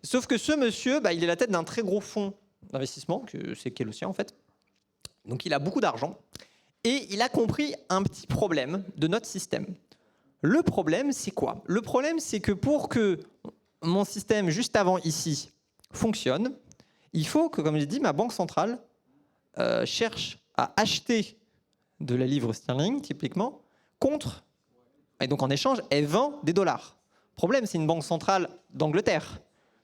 Sauf que ce monsieur, il est la tête d'un très gros fonds d'investissement, c'est qui est le sien en fait. Donc il a beaucoup d'argent et il a compris un petit problème de notre système. Le problème, c'est quoi? Le problème, c'est que pour que mon système juste avant ici fonctionne, il faut que, comme j'ai dit, ma banque centrale cherche à acheter de la livre sterling, typiquement, contre... Et donc en échange, elle vend des dollars Problème, c'est une banque centrale d'Angleterre.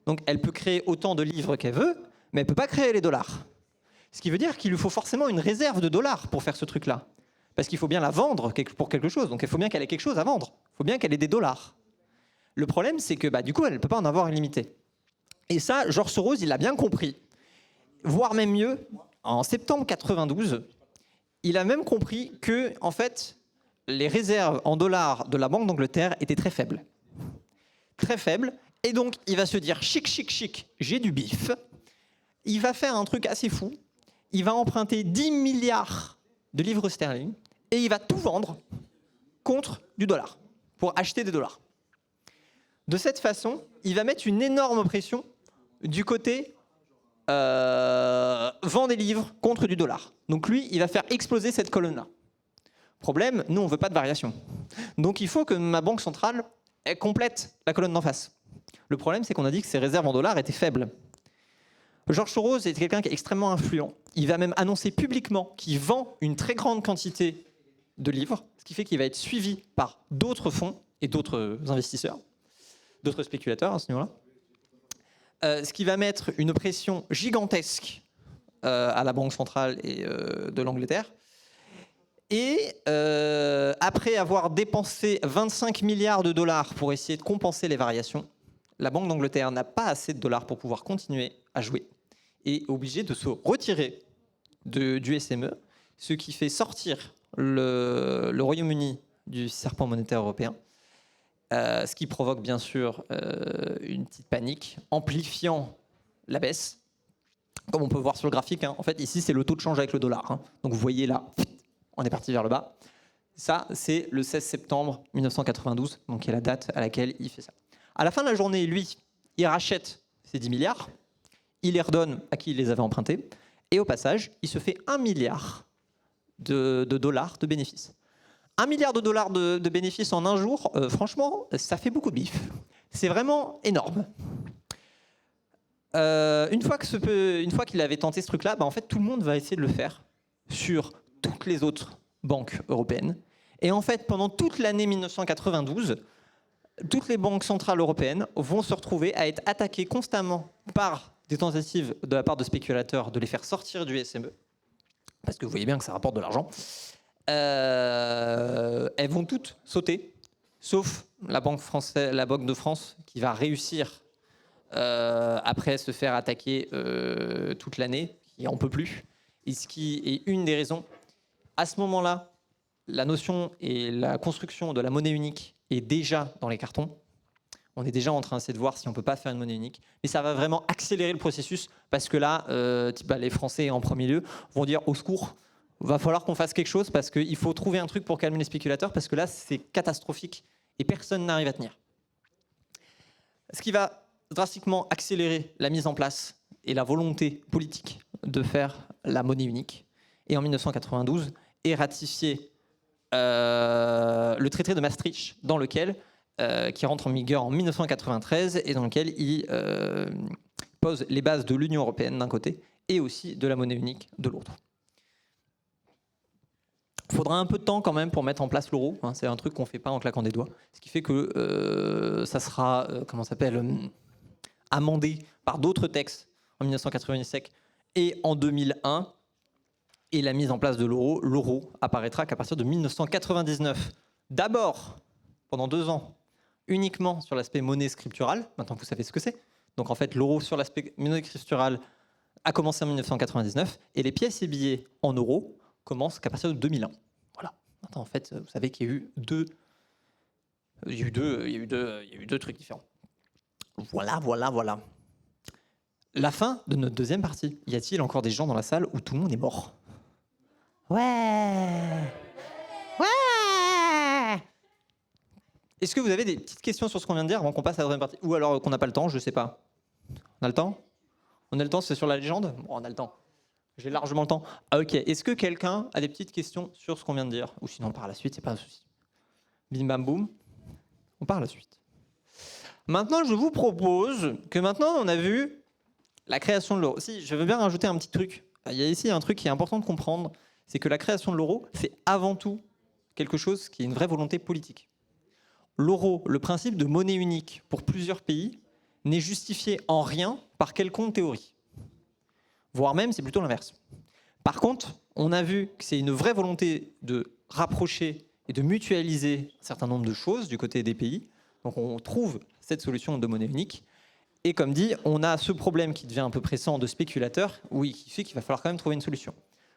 Donc elle peut créer autant de livres qu'elle veut, mais elle ne peut pas créer les dollars. Ce qui veut dire qu'il lui faut forcément une réserve de dollars pour faire ce truc-là. Parce qu'il faut bien la vendre pour quelque chose. Donc il faut bien qu'elle ait quelque chose à vendre. Il faut bien qu'elle ait des dollars. Le problème, c'est que du coup, elle ne peut pas en avoir illimité. Et ça, George Soros, il l'a bien compris. Voire même mieux, en septembre 92, il a même compris que, en fait, les réserves en dollars de la Banque d'Angleterre étaient très faibles. Très faibles. Et donc, il va se dire, chic, j'ai du bif. Il va faire un truc assez fou. Il va emprunter 10 milliards de livres sterling et il va tout vendre contre du dollar, pour acheter des dollars. De cette façon, il va mettre une énorme pression du côté vend des livres contre du dollar. Donc lui, il va faire exploser cette colonne-là. Problème, nous, on ne veut pas de variation. Donc il faut que ma banque centrale elle complète la colonne d'en face. Le problème, c'est qu'on a dit que ses réserves en dollars étaient faibles. George Soros est quelqu'un qui est extrêmement influent. Il va même annoncer publiquement qu'il vend une très grande quantité de livres, ce qui fait qu'il va être suivi par d'autres fonds et d'autres investisseurs, d'autres spéculateurs à ce niveau-là. Ce qui va mettre une pression gigantesque à la Banque centrale de l'Angleterre. Et après avoir dépensé 25 milliards de dollars pour essayer de compenser les variations, la Banque d'Angleterre n'a pas assez de dollars pour pouvoir continuer à jouer et est obligée de se retirer du SME, ce qui fait sortir le Royaume-Uni du serpent monétaire européen, ce qui provoque bien sûr une petite panique, amplifiant la baisse, comme on peut voir sur le graphique. En fait, ici, c'est le taux de change avec le dollar. Donc vous voyez là, on est parti vers le bas. Ça, c'est le 16 septembre 1992, donc qui est la date à laquelle il fait ça. À la fin de la journée, lui, il rachète ses 10 milliards, il les redonne à qui il les avait empruntés, et au passage, il se fait 1 milliard de dollars de bénéfices. 1 milliard de dollars de bénéfices en un jour, franchement, ça fait beaucoup de bif. C'est vraiment énorme. Une fois qu'il avait tenté ce truc-là, en fait, tout le monde va essayer de le faire sur toutes les autres banques européennes. Et en fait, pendant toute l'année 1992, toutes les banques centrales européennes vont se retrouver à être attaquées constamment par des tentatives de la part de spéculateurs de les faire sortir du SME, parce que vous voyez bien que ça rapporte de l'argent. Elles vont toutes sauter, sauf la Banque de France, qui va réussir après se faire attaquer toute l'année, qui n'en peut plus, et ce qui est une des raisons. À ce moment-là, la notion et la construction de la monnaie unique est déjà dans les cartons. On est déjà en train d'essayer de voir si on ne peut pas faire une monnaie unique. Mais ça va vraiment accélérer le processus parce que là, les Français en premier lieu vont dire au secours, il va falloir qu'on fasse quelque chose parce qu'il faut trouver un truc pour calmer les spéculateurs parce que là, c'est catastrophique et personne n'arrive à tenir. Ce qui va drastiquement accélérer la mise en place et la volonté politique de faire la monnaie unique. Et en 1992 est ratifié le traité de Maastricht, dans lequel, qui rentre en vigueur en 1993 et dans lequel il pose les bases de l'Union européenne d'un côté et aussi de la monnaie unique de l'autre. Il faudra un peu de temps quand même pour mettre en place l'euro. C'est un truc qu'on ne fait pas en claquant des doigts. Ce qui fait que ça sera amendé par d'autres textes en 1997 et en 2001. Et la mise en place de l'euro apparaîtra qu'à partir de 1999. D'abord, pendant 2 ans, uniquement sur l'aspect monnaie scripturale, maintenant que vous savez ce que c'est. Donc en fait, l'euro sur l'aspect monnaie scripturale a commencé en 1999, et les pièces et billets en euros commencent qu'à partir de 2001. Voilà. Maintenant, en fait, vous savez qu'il y a eu deux trucs différents. Voilà. La fin de notre deuxième partie. Y a-t-il encore des gens dans la salle où tout le monde est mort ? Ouais. Est-ce que vous avez des petites questions sur ce qu'on vient de dire avant qu'on passe à la deuxième partie ? Ou alors qu'on n'a pas le temps, je sais pas. On a le temps ? On a le temps, c'est sur la légende ? Bon, on a le temps. J'ai largement le temps. Ah, ok. Est-ce que quelqu'un a des petites questions sur ce qu'on vient de dire ? Ou sinon, par la suite, c'est pas un souci. Bim bam boum. On part à la suite. Maintenant, je vous propose que maintenant, on a vu la création de l'euro. Si, je veux bien rajouter un petit truc. Il y a ici un truc qui est important de comprendre. C'est que la création de l'euro, c'est avant tout quelque chose qui est une vraie volonté politique. l'euro, le principe de monnaie unique pour plusieurs pays, n'est justifié en rien par quelconque théorie. Voire même, c'est plutôt l'inverse. Par contre, on a vu que c'est une vraie volonté de rapprocher et de mutualiser un certain nombre de choses du côté des pays. Donc on trouve cette solution de monnaie unique. Et comme dit, on a ce problème qui devient un peu pressant de spéculateurs, oui, qui fait qu'il va falloir quand même trouver une solution.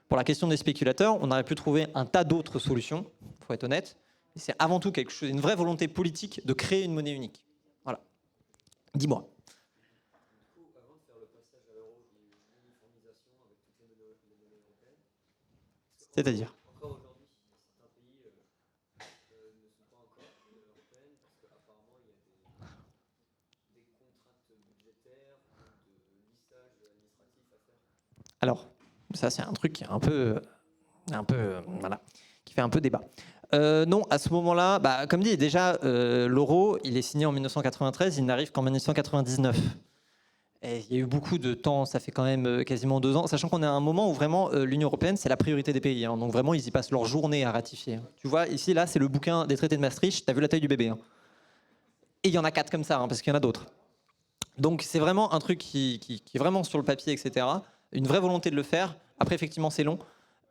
Pour la question des spéculateurs, on aurait pu trouver un tas d'autres solutions, il faut être honnête. C'est avant tout quelque chose, une vraie volonté politique de créer une monnaie unique. Voilà. Dis-moi. C'est-à-dire ? Alors, ça c'est un truc qui est voilà, qui fait un peu débat. Non, à ce moment-là, comme dit, déjà, l'euro, il est signé en 1993, il n'arrive qu'en 1999. Et il y a eu beaucoup de temps, ça fait quand même quasiment 2 ans, sachant qu'on est à un moment où vraiment l'Union européenne, c'est la priorité des pays. Hein, donc vraiment, ils y passent leur journée à ratifier. Tu vois, ici, là, c'est le bouquin des traités de Maastricht, tu as vu la taille du bébé. Hein. Et il y en a 4 comme ça, hein, parce qu'il y en a d'autres. Donc c'est vraiment un truc qui est vraiment sur le papier, etc. Une vraie volonté de le faire. Après, effectivement, c'est long.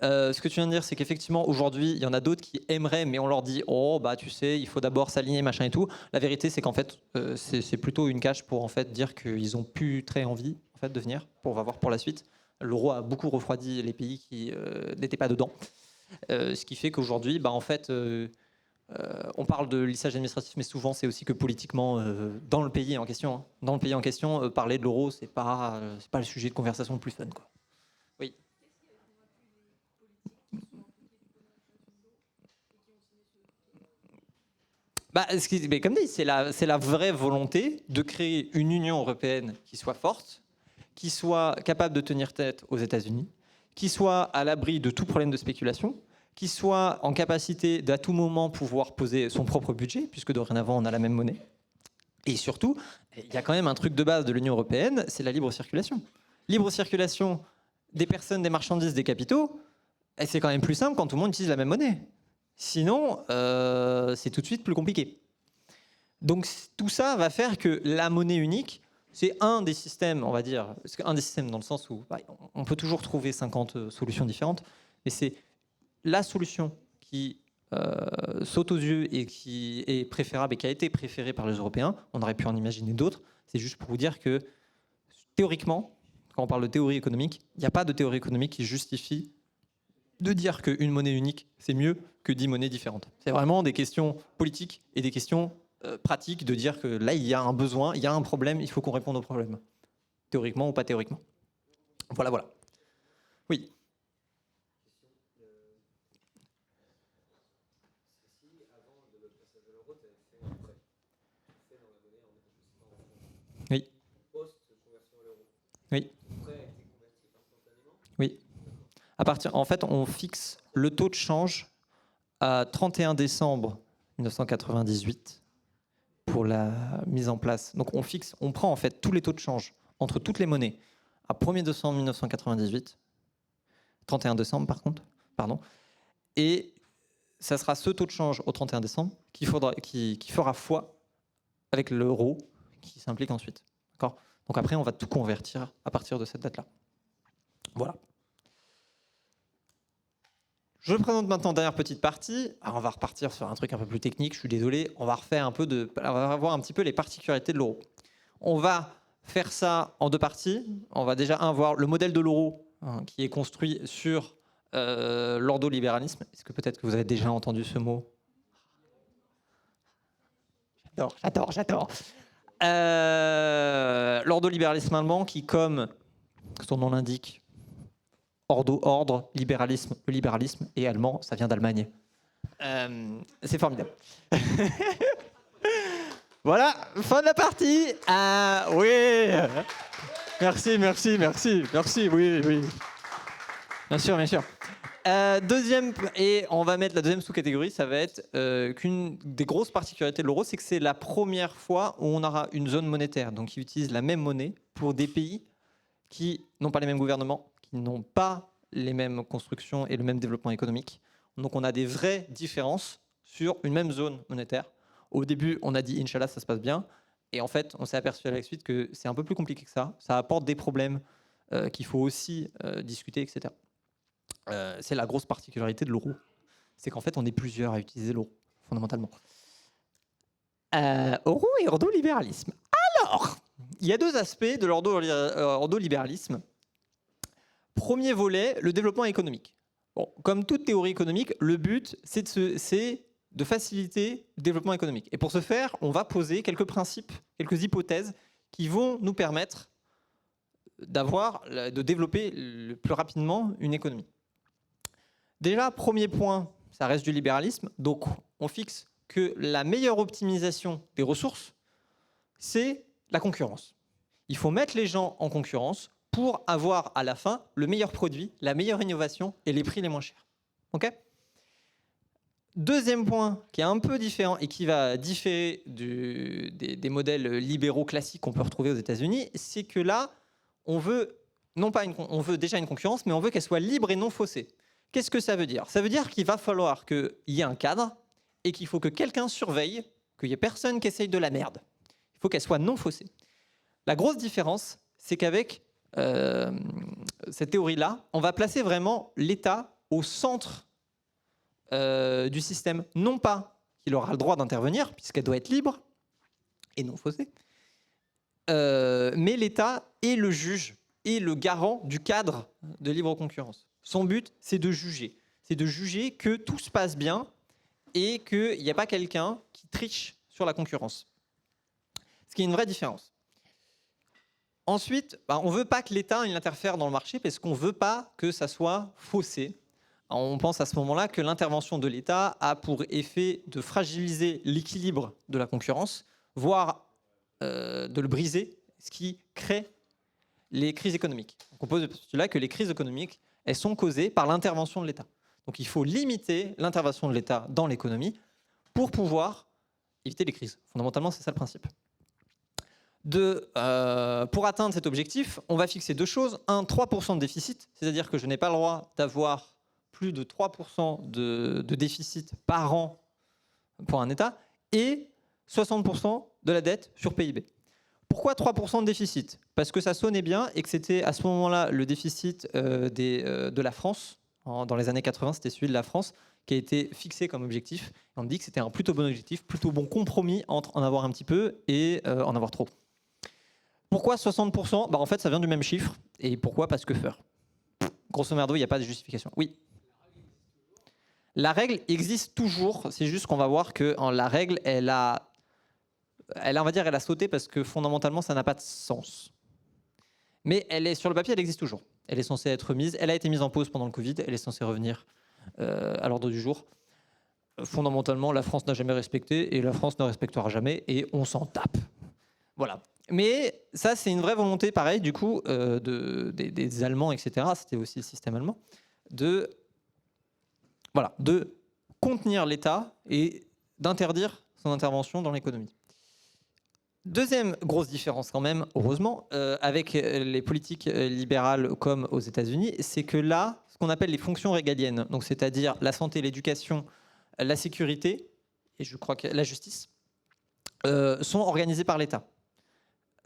Ce que tu viens de dire, c'est qu'effectivement, aujourd'hui, il y en a d'autres qui aimeraient, mais on leur dit « Oh, tu sais, il faut d'abord s'aligner, machin et tout ». La vérité, c'est qu'en fait, c'est plutôt une cache pour en fait, dire qu'ils ont plus très envie en fait, de venir. On va voir pour la suite. L'euro a beaucoup refroidi les pays qui n'étaient pas dedans. Ce qui fait qu'aujourd'hui, en fait, on parle de lissage administratif, mais souvent, c'est aussi que politiquement, dans le pays en question, parler de l'euro, c'est pas le sujet de conversation le plus fun, quoi. Oui. Mais comme dit, c'est la vraie volonté de créer une Union européenne qui soit forte, qui soit capable de tenir tête aux États-Unis, qui soit à l'abri de tout problème de spéculation, qui soit en capacité d'à tout moment pouvoir poser son propre budget, puisque dorénavant on a la même monnaie. Et surtout, il y a quand même un truc de base de l'Union européenne, c'est la libre circulation. Libre circulation des personnes, des marchandises, des capitaux, et c'est quand même plus simple quand tout le monde utilise la même monnaie. Sinon, c'est tout de suite plus compliqué. Donc tout ça va faire que la monnaie unique, c'est un des systèmes, on va dire, un des systèmes dans le sens où on peut toujours trouver 50 solutions différentes, mais c'est la solution qui saute aux yeux et qui est préférable et qui a été préférée par les Européens. On aurait pu en imaginer d'autres. C'est juste pour vous dire que théoriquement, quand on parle de théorie économique, il n'y a pas de théorie économique qui justifie de dire qu'une monnaie unique, c'est mieux que 10 monnaies différentes. C'est vraiment des questions politiques et des questions pratiques de dire que là, il y a un besoin, il y a un problème, il faut qu'on réponde au problème. Théoriquement ou pas théoriquement. Voilà, voilà. Oui. Oui. Oui. Oui. En fait, on fixe le taux de change à 31 décembre 1998 pour la mise en place. Donc on prend en fait tous les taux de change entre toutes les monnaies à 1er décembre 1998, 31 décembre pardon, et ça sera ce taux de change au 31 décembre qui fera foi avec l'euro qui s'implique ensuite. D'accord ? Donc après, on va tout convertir à partir de cette date-là. Voilà. Je présente maintenant la dernière petite partie. Alors on va repartir sur un truc un peu plus technique, je suis désolé. On va voir un petit peu les particularités de l'euro. On va faire ça en 2 parties. On va déjà voir le modèle de l'euro qui est construit sur l'ordolibéralisme. Est-ce que peut-être que vous avez déjà entendu ce mot ? J'adore. L'ordolibéralisme allemand qui, comme son nom l'indique, ordre, libéralisme, le libéralisme, et allemand, ça vient d'Allemagne. C'est formidable. Voilà, fin de la partie. Oui. Merci, oui. Bien sûr. Deuxième, et on va mettre la deuxième sous-catégorie, ça va être qu'une des grosses particularités de l'euro, c'est que c'est la première fois où on aura une zone monétaire, donc qui utilise la même monnaie pour des pays qui n'ont pas les mêmes gouvernements, qui n'ont pas les mêmes constructions et le même développement économique. Donc on a des vraies différences sur une même zone monétaire. Au début, on a dit Inch'Allah, ça se passe bien. Et en fait, on s'est aperçu à la suite que c'est un peu plus compliqué que ça. Ça apporte des problèmes qu'il faut aussi discuter, etc. C'est la grosse particularité de l'euro. C'est qu'en fait, on est plusieurs à utiliser l'euro, fondamentalement. Euro et ordolibéralisme. Alors, il y a deux aspects de l'ordolibéralisme. Premier volet, le développement économique. Bon, comme toute théorie économique, le but, c'est de faciliter le développement économique. Et pour ce faire, on va poser quelques principes, quelques hypothèses qui vont nous permettre de développer le plus rapidement une économie. Déjà, premier point, ça reste du libéralisme. Donc, on fixe que la meilleure optimisation des ressources, c'est la concurrence. Il faut mettre les gens en concurrence pour avoir à la fin le meilleur produit, la meilleure innovation et les prix les moins chers. OK ? Deuxième point qui est un peu différent et qui va différer des modèles libéraux classiques qu'on peut retrouver aux États-Unis, c'est que là, on veut déjà une concurrence, mais on veut qu'elle soit libre et non faussée. Qu'est-ce que ça veut dire ? Ça veut dire qu'il va falloir qu'il y ait un cadre et qu'il faut que quelqu'un surveille qu'il n'y ait personne qui essaye de la merde. Il faut qu'elle soit non faussée. La grosse différence, c'est qu'avec cette théorie-là, on va placer vraiment l'État au centre du système. Non pas qu'il aura le droit d'intervenir, puisqu'elle doit être libre et non faussée, mais l'État est le juge et le garant du cadre de libre concurrence. Son but, c'est de juger. C'est de juger que tout se passe bien et qu'il n'y a pas quelqu'un qui triche sur la concurrence. Ce qui est une vraie différence. Ensuite, on ne veut pas que l'État interfère dans le marché parce qu'on ne veut pas que ça soit faussé. On pense à ce moment-là que l'intervention de l'État a pour effet de fragiliser l'équilibre de la concurrence, voire de le briser, ce qui crée les crises économiques. On pose le postulat que les crises économiques, elles sont causées par l'intervention de l'État. Donc il faut limiter l'intervention de l'État dans l'économie pour pouvoir éviter les crises. Fondamentalement, c'est ça le principe. Pour atteindre cet objectif, on va fixer deux choses. 3% de déficit, c'est-à-dire que je n'ai pas le droit d'avoir plus de 3% de déficit par an pour un État, et 60% de la dette sur PIB. Pourquoi 3% de déficit ? Parce que ça sonnait bien et que c'était à ce moment-là le déficit de la France. Dans les années 80, c'était celui de la France qui a été fixé comme objectif. Et on dit que c'était un plutôt bon objectif, plutôt bon compromis entre en avoir un petit peu et en avoir trop. Pourquoi 60% ? En fait, ça vient du même chiffre. Et pourquoi ? Parce que faire. Grosso merdo, il n'y a pas de justification. Oui. La règle existe toujours. C'est juste qu'on va voir que la règle, elle a sauté parce que fondamentalement, ça n'a pas de sens. Mais sur le papier, elle existe toujours. Elle est censée être mise. Elle a été mise en pause pendant le Covid. Elle est censée revenir à l'ordre du jour. Fondamentalement, la France n'a jamais respecté et la France ne respectera jamais et on s'en tape. Voilà. Mais ça, c'est une vraie volonté, pareil, du coup, des Allemands, etc. C'était aussi le système allemand, de contenir l'État et d'interdire son intervention dans l'économie. Deuxième grosse différence quand même, heureusement, avec les politiques libérales comme aux États-Unis, c'est que là, ce qu'on appelle les fonctions régaliennes, donc c'est-à-dire la santé, l'éducation, la sécurité et je crois que la justice, sont organisées par l'État.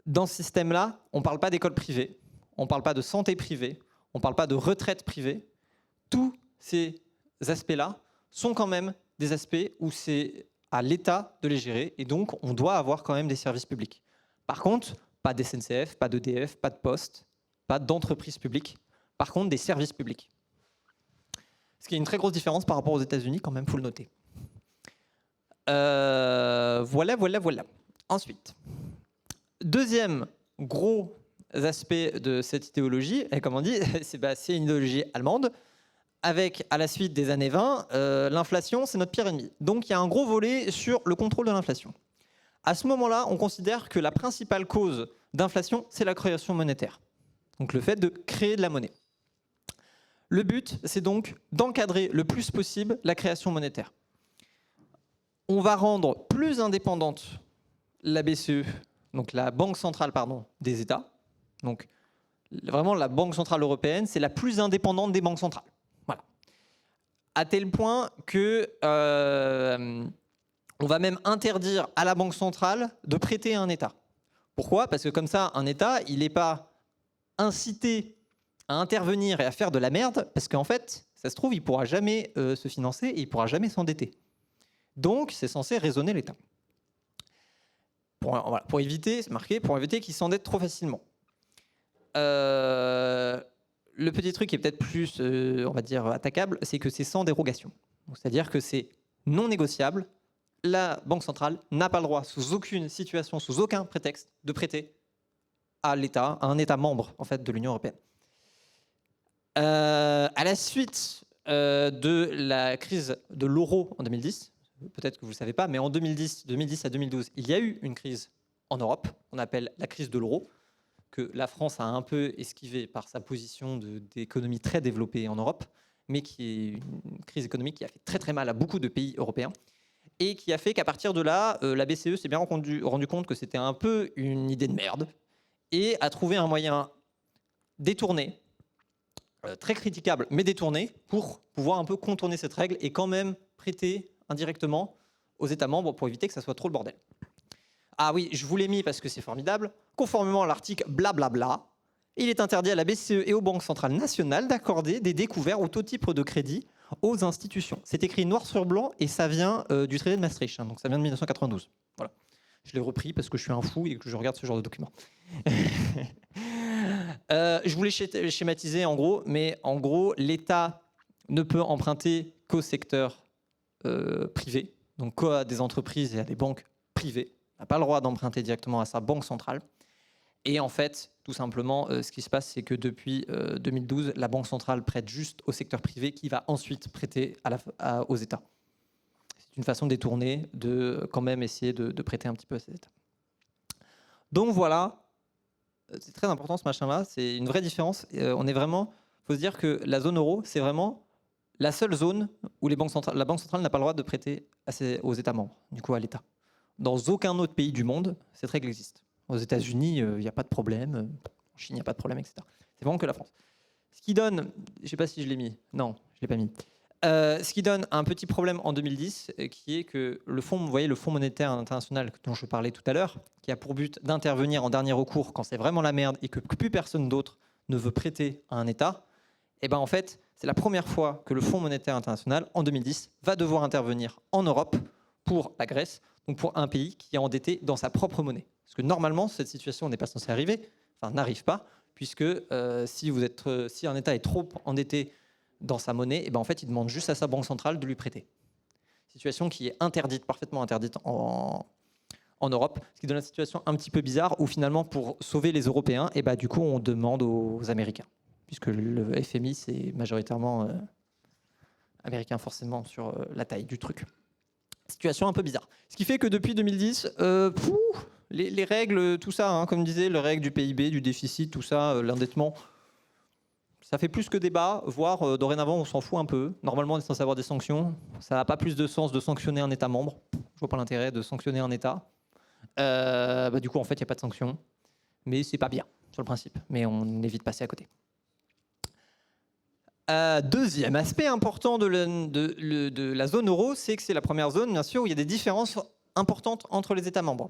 Dans ce système-là, on ne parle pas d'école privée, on ne parle pas de santé privée, on ne parle pas de retraite privée. Tous ces aspects-là sont quand même des aspects où c'est à l'État de les gérer et donc on doit avoir quand même des services publics. Par contre, pas d'SNCF, pas d'EDF, pas de poste, pas d'entreprise publique. Par contre, des services publics. Ce qui est une très grosse différence par rapport aux États-Unis, quand même, il faut le noter. Voilà. Ensuite, deuxième gros aspect de cette idéologie, et comme on dit, c'est une idéologie allemande, avec, à la suite des années 20, l'inflation, c'est notre pire ennemi. Donc il y a un gros volet sur le contrôle de l'inflation. À ce moment-là, on considère que la principale cause d'inflation, c'est la création monétaire. Donc le fait de créer de la monnaie. Le but, c'est donc d'encadrer le plus possible la création monétaire. On va rendre plus indépendante la BCE, donc la Banque centrale des États. Donc vraiment, la Banque centrale européenne, c'est la plus indépendante des banques centrales. Voilà. À tel point que On va même interdire à la Banque centrale de prêter à un État. Pourquoi? Parce que comme ça, un État, il n'est pas incité à intervenir et à faire de la merde, parce qu'en fait, ça se trouve, il ne pourra jamais se financer et il ne pourra jamais s'endetter. Donc, c'est censé raisonner l'État. Pour éviter, c'est marqué, pour éviter qu'il s'endette trop facilement. Le petit truc qui est peut-être plus, on va dire, attaquable, c'est que c'est sans dérogation. C'est-à-dire que c'est non négociable. La Banque centrale n'a pas le droit, sous aucune situation, sous aucun prétexte, de prêter à l'État, à un État membre en fait, de l'Union européenne. À la suite de la crise de l'euro en 2010, peut-être que vous ne le savez pas, mais en 2010 à 2012, il y a eu une crise en Europe, qu'on appelle la crise de l'euro, que la France a un peu esquivée par sa position d'économie très développée en Europe, mais qui est une crise économique qui a fait très très mal à beaucoup de pays européens, et qui a fait qu'à partir de là, la BCE s'est bien rendu compte que c'était un peu une idée de merde, et a trouvé un moyen détourné, très critiquable, mais détourné, pour pouvoir un peu contourner cette règle et quand même prêter indirectement aux États membres pour éviter que ça soit trop le bordel. Ah oui, je vous l'ai mis parce que c'est formidable. Conformément à l'article blablabla, il est interdit à la BCE et aux banques centrales nationales d'accorder des découverts ou tout type de crédit aux institutions. C'est écrit noir sur blanc et ça vient du traité de Maastricht, donc ça vient de 1992. Voilà. Je l'ai repris parce que je suis un fou et que je regarde ce genre de documents. Je voulais schématiser en gros, mais en gros, l'État ne peut emprunter qu'au secteur privé, donc qu'à des entreprises et à des banques privées. Il n'a pas le droit d'emprunter directement à sa banque centrale. Et en fait, tout simplement, ce qui se passe, c'est que depuis 2012, la Banque centrale prête juste au secteur privé qui va ensuite prêter aux États. C'est une façon détournée de quand même essayer de prêter un petit peu à ces États. Donc voilà, c'est très important ce machin-là, c'est une vraie différence. On est vraiment, il faut se dire que la zone euro, c'est vraiment la seule zone où la Banque centrale n'a pas le droit de prêter aux États membres, du coup à l'État. Dans aucun autre pays du monde, cette règle existe. Aux États-Unis, il n'y a pas de problème. En Chine, il n'y a pas de problème, etc. C'est vraiment que la France. Ce qui donne, je ne sais pas si je l'ai mis. Non, je ne l'ai pas mis. Ce qui donne un petit problème en 2010, qui est que le fonds, vous voyez, le Fonds monétaire international dont je parlais tout à l'heure, qui a pour but d'intervenir en dernier recours quand c'est vraiment la merde et que plus personne d'autre ne veut prêter à un État, et ben en fait, c'est la première fois que le Fonds monétaire international, en 2010, va devoir intervenir en Europe pour la Grèce, donc pour un pays qui est endetté dans sa propre monnaie. Parce que normalement, cette situation n'est pas censée arriver, enfin n'arrive pas, puisque si un État est trop endetté dans sa monnaie, et ben en fait, il demande juste à sa banque centrale de lui prêter. Situation qui est interdite, parfaitement interdite en Europe, ce qui donne une situation un petit peu bizarre où finalement, pour sauver les Européens, et ben, du coup, on demande aux Américains, puisque le FMI, c'est majoritairement américain forcément sur la taille du truc. Situation un peu bizarre. Ce qui fait que depuis 2010, les règles, tout ça, hein, comme disait, les règles du PIB, du déficit, tout ça, l'endettement, ça fait plus que débat, voire dorénavant on s'en fout un peu. Normalement on est censé avoir des sanctions. Ça n'a pas plus de sens de sanctionner un État membre. Je vois pas l'intérêt de sanctionner un État. Du coup en fait il n'y a pas de sanctions. Mais c'est pas bien sur le principe. Mais on évite de passer à côté. Deuxième aspect important de la zone euro, c'est que c'est la première zone, bien sûr, où il y a des différences importantes entre les États membres.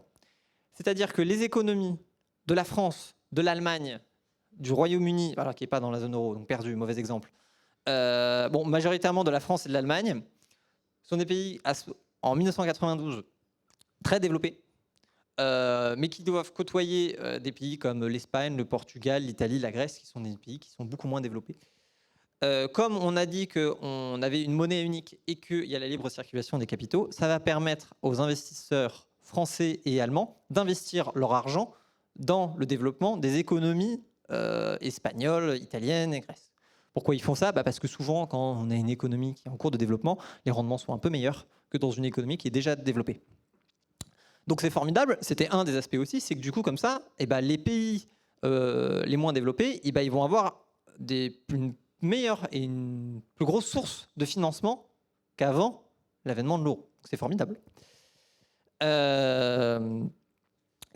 C'est-à-dire que les économies de la France, de l'Allemagne, du Royaume-Uni, alors qui n'est pas dans la zone euro, donc perdu, mauvais exemple, majoritairement de la France et de l'Allemagne, sont des pays, en 1992, très développés, mais qui doivent côtoyer des pays comme l'Espagne, le Portugal, l'Italie, la Grèce, qui sont des pays qui sont beaucoup moins développés. Comme on a dit qu'on avait une monnaie unique et qu'il y a la libre circulation des capitaux, ça va permettre aux investisseurs français et allemands d'investir leur argent dans le développement des économies espagnoles, italiennes et grèces. Pourquoi ils font ça ? Parce que souvent, quand on a une économie qui est en cours de développement, les rendements sont un peu meilleurs que dans une économie qui est déjà développée. Donc c'est formidable, c'était un des aspects aussi, c'est que du coup comme ça, les pays les moins développés, ils vont avoir une meilleure et une plus grosse source de financement qu'avant l'avènement de l'euro. C'est formidable. C'est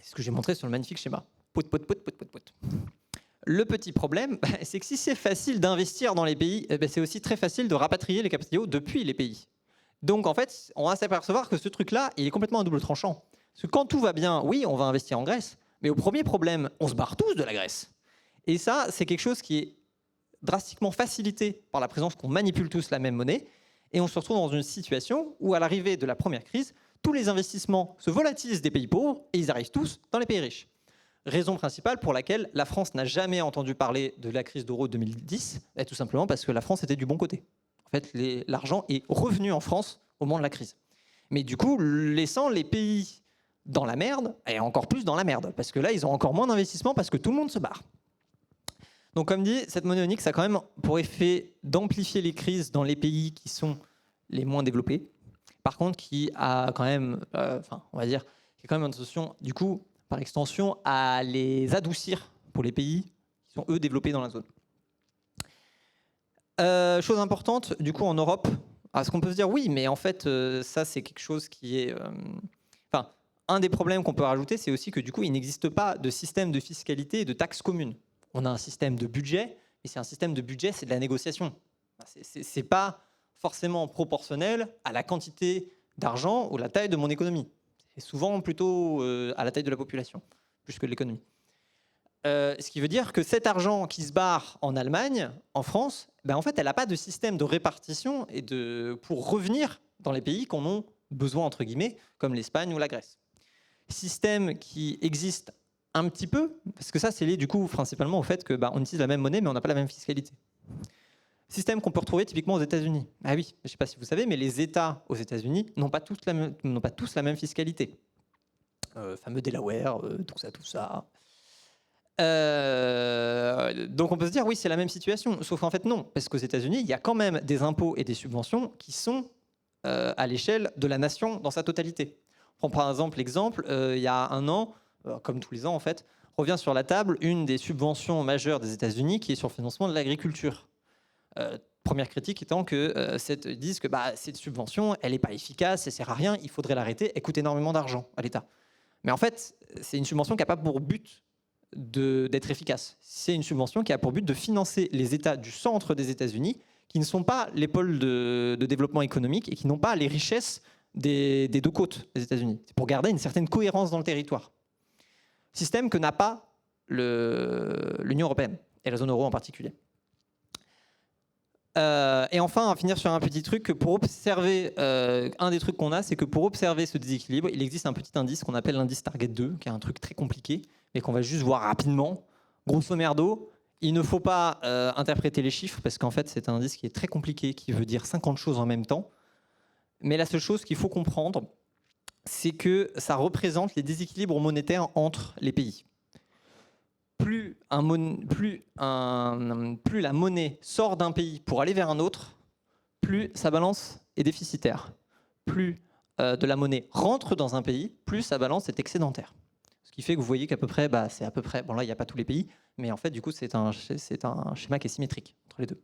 ce que j'ai montré sur le magnifique schéma. Pout. Le petit problème, c'est que si c'est facile d'investir dans les pays, c'est aussi très facile de rapatrier les capitaux depuis les pays. Donc en fait, on va s'apercevoir que ce truc-là, il est complètement à double tranchant. Parce que quand tout va bien, oui, on va investir en Grèce, mais au premier problème, on se barre tous de la Grèce. Et ça, c'est quelque chose qui est drastiquement facilité par la présence qu'on manipule tous la même monnaie, et on se retrouve dans une situation où, à l'arrivée de la première crise, tous les investissements se volatilisent des pays pauvres, et ils arrivent tous dans les pays riches. Raison principale pour laquelle la France n'a jamais entendu parler de la crise d'euro de 2010, et tout simplement parce que la France était du bon côté. En fait, l'argent est revenu en France au moment de la crise. Mais du coup, laissant les pays dans la merde, et encore plus dans la merde, parce que là, ils ont encore moins d'investissements parce que tout le monde se barre. Donc comme dit, cette monnaie unique, ça a quand même pour effet d'amplifier les crises dans les pays qui sont les moins développés. Par contre, qui a quand même, on va dire, qui a quand même une solution, du coup, par extension, à les adoucir pour les pays qui sont, eux, développés dans la zone. Chose importante, du coup, en Europe, est-ce qu'on peut se dire, oui, mais en fait, ça, c'est quelque chose qui est... un des problèmes qu'on peut rajouter, c'est aussi que, du coup, il n'existe pas de système de fiscalité et de taxes communes. On a un système de budget, et c'est un système de budget, c'est de la négociation. C'est pas forcément proportionnel à la quantité d'argent ou la taille de mon économie. C'est souvent plutôt à la taille de la population, plus que de l'économie. Ce qui veut dire que cet argent qui se barre en Allemagne, en France, en fait, elle n'a pas de système de répartition et pour revenir dans les pays qu'on a besoin, entre guillemets, comme l'Espagne ou la Grèce. Système qui existe un petit peu, parce que ça, c'est lié du coup principalement au fait que on utilise la même monnaie, mais on n'a pas la même fiscalité. Système qu'on peut retrouver typiquement aux États-Unis. Ah oui, je ne sais pas si vous savez, mais les États aux États-Unis n'ont pas tous la même fiscalité. Fameux Delaware, tout ça. Donc on peut se dire, oui, c'est la même situation. Sauf qu'en fait, non. Parce qu'aux États-Unis, il y a quand même des impôts et des subventions qui sont à l'échelle de la nation dans sa totalité. On prend par exemple l'exemple, il y a un an, comme tous les ans en fait, revient sur la table une des subventions majeures des États-Unis qui est sur le financement de l'agriculture. Première critique étant que disent que cette subvention, elle n'est pas efficace, elle ne sert à rien, il faudrait l'arrêter, elle coûte énormément d'argent à l'État. Mais en fait, c'est une subvention qui n'a pas pour but d'être efficace. C'est une subvention qui a pour but de financer les États du centre des États-Unis qui ne sont pas les pôles de développement économique et qui n'ont pas les richesses des deux côtes des États-Unis. C'est pour garder une certaine cohérence dans le territoire. Système que n'a pas l'Union européenne et la zone euro en particulier. Et enfin, à finir sur un petit truc, que pour observer, un des trucs qu'on a, c'est que pour observer ce déséquilibre, il existe un petit indice qu'on appelle l'indice Target 2, qui est un truc très compliqué, mais qu'on va juste voir rapidement. Grosso merdo, il ne faut pas interpréter les chiffres, parce qu'en fait, c'est un indice qui est très compliqué, qui veut dire 50 choses en même temps. Mais la seule chose qu'il faut comprendre, c'est que ça représente les déséquilibres monétaires entre les pays. Plus la monnaie sort d'un pays pour aller vers un autre, plus sa balance est déficitaire. Plus de la monnaie rentre dans un pays, plus sa balance est excédentaire. Ce qui fait que vous voyez qu'à peu près, c'est à peu près, bon là il n'y a pas tous les pays, mais en fait du coup c'est un schéma qui est symétrique entre les deux.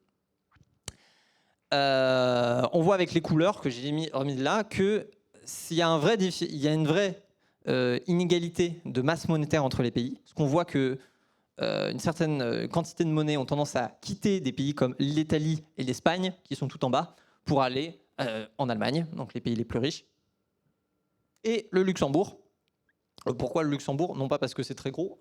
On voit avec les couleurs que j'ai remis là que s'il y a une vraie inégalité de masse monétaire entre les pays, parce qu'on voit que une certaine quantité de monnaie ont tendance à quitter des pays comme l'Italie et l'Espagne, qui sont tout en bas, pour aller en Allemagne, donc les pays les plus riches, et le Luxembourg. Pourquoi le Luxembourg? Non pas parce que c'est très gros,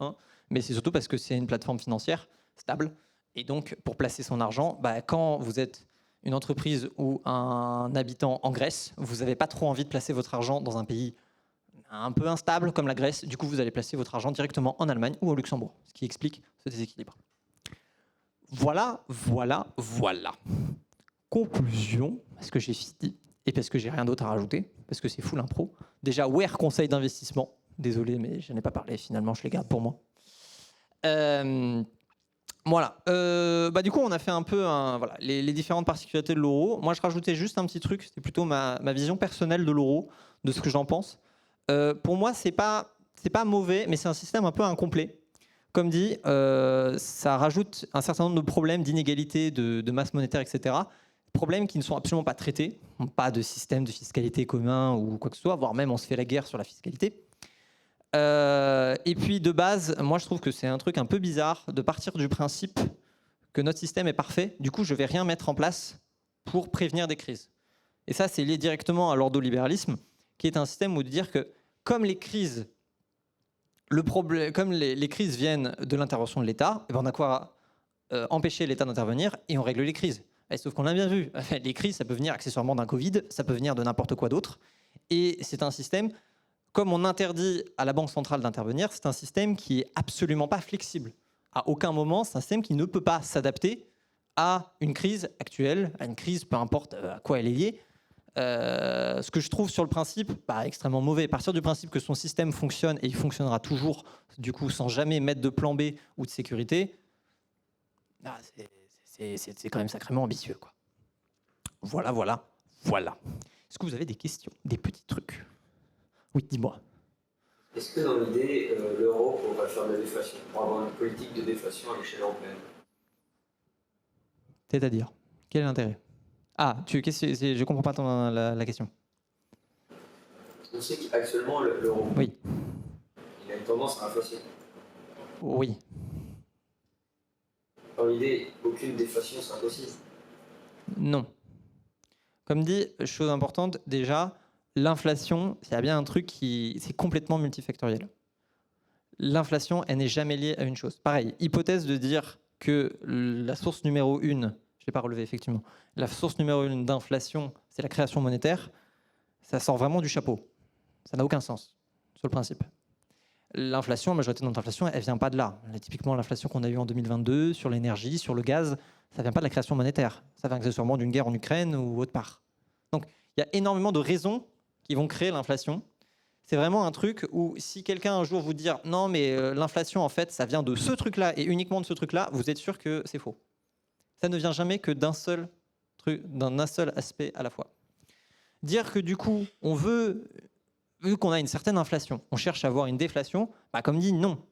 mais c'est surtout parce que c'est une plateforme financière stable, et donc pour placer son argent, quand vous êtes une entreprise ou un habitant en Grèce, vous n'avez pas trop envie de placer votre argent dans un pays un peu instable comme la Grèce, du coup vous allez placer votre argent directement en Allemagne ou au Luxembourg, ce qui explique ce déséquilibre. Voilà. Conclusion, parce que j'ai fini et parce que j'ai rien d'autre à rajouter, parce que c'est full impro. Déjà, Where conseil d'investissement, désolé mais je n'en ai pas parlé, finalement je les garde pour moi. Voilà. Du coup, on a fait un peu les différentes particularités de l'euro. Moi, je rajoutais juste un petit truc, c'était plutôt ma vision personnelle de l'euro, de ce que j'en pense. Pour moi, c'est pas mauvais, mais c'est un système un peu incomplet. Comme dit, ça rajoute un certain nombre de problèmes d'inégalité, de masse monétaire, etc. Problèmes qui ne sont absolument pas traités. Pas de système de fiscalité commun ou quoi que ce soit, voire même on se fait la guerre sur la fiscalité. Et puis de base, moi je trouve que c'est un truc un peu bizarre de partir du principe que notre système est parfait. Du coup, je ne vais rien mettre en place pour prévenir des crises. Et ça, c'est lié directement à l'ordolibéralisme, qui est un système où de dire que comme les crises, comme les crises viennent de l'intervention de l'État, on a quoi empêcher l'État d'intervenir et on règle les crises. Et sauf qu'on l'a bien vu, les crises, ça peut venir accessoirement d'un Covid, ça peut venir de n'importe quoi d'autre. Et c'est un système, comme on interdit à la Banque centrale d'intervenir, c'est un système qui est absolument pas flexible. À aucun moment, c'est un système qui ne peut pas s'adapter à une crise actuelle, à une crise, peu importe à quoi elle est liée. Ce que je trouve sur le principe extrêmement mauvais. À partir du principe que son système fonctionne et il fonctionnera toujours, du coup, sans jamais mettre de plan B ou de sécurité, c'est quand même sacrément ambitieux, quoi. Voilà. Est-ce que vous avez des questions, des petits trucs? Oui, dis-moi. Est-ce que dans l'idée, l'euro pourrait faire de la déflation, pour avoir une politique de déflation à l'échelle européenne? C'est-à-dire, quel est l'intérêt? Je comprends pas la question. On sait qu'actuellement, l'euro, oui, il a une tendance à l'inflation. Oui. Dans l'idée, aucune déflation, c'est impossible. Non. Comme dit, chose importante, déjà, l'inflation, il y a bien un truc c'est complètement multifactoriel. L'inflation, elle n'est jamais liée à une chose. Pareil, hypothèse de dire que la source numéro 1, je ne l'ai pas relevé effectivement, la source numéro 1 d'inflation, c'est la création monétaire, ça sort vraiment du chapeau. Ça n'a aucun sens, sur le principe. L'inflation, la majorité de notre inflation, elle ne vient pas de là. Typiquement, l'inflation qu'on a eue en 2022 sur l'énergie, sur le gaz, ça ne vient pas de la création monétaire. Ça vient accessoirement d'une guerre en Ukraine ou autre part. Donc, il y a énormément de raisons qui vont créer l'inflation. C'est vraiment un truc où si quelqu'un un jour vous dit « Non, mais l'inflation, en fait, ça vient de ce truc-là et uniquement de ce truc-là », vous êtes sûr que c'est faux. Ça ne vient jamais que d'un seul aspect à la fois. Dire que du coup, vu qu'on a une certaine inflation, on cherche à avoir une déflation, comme dit, non.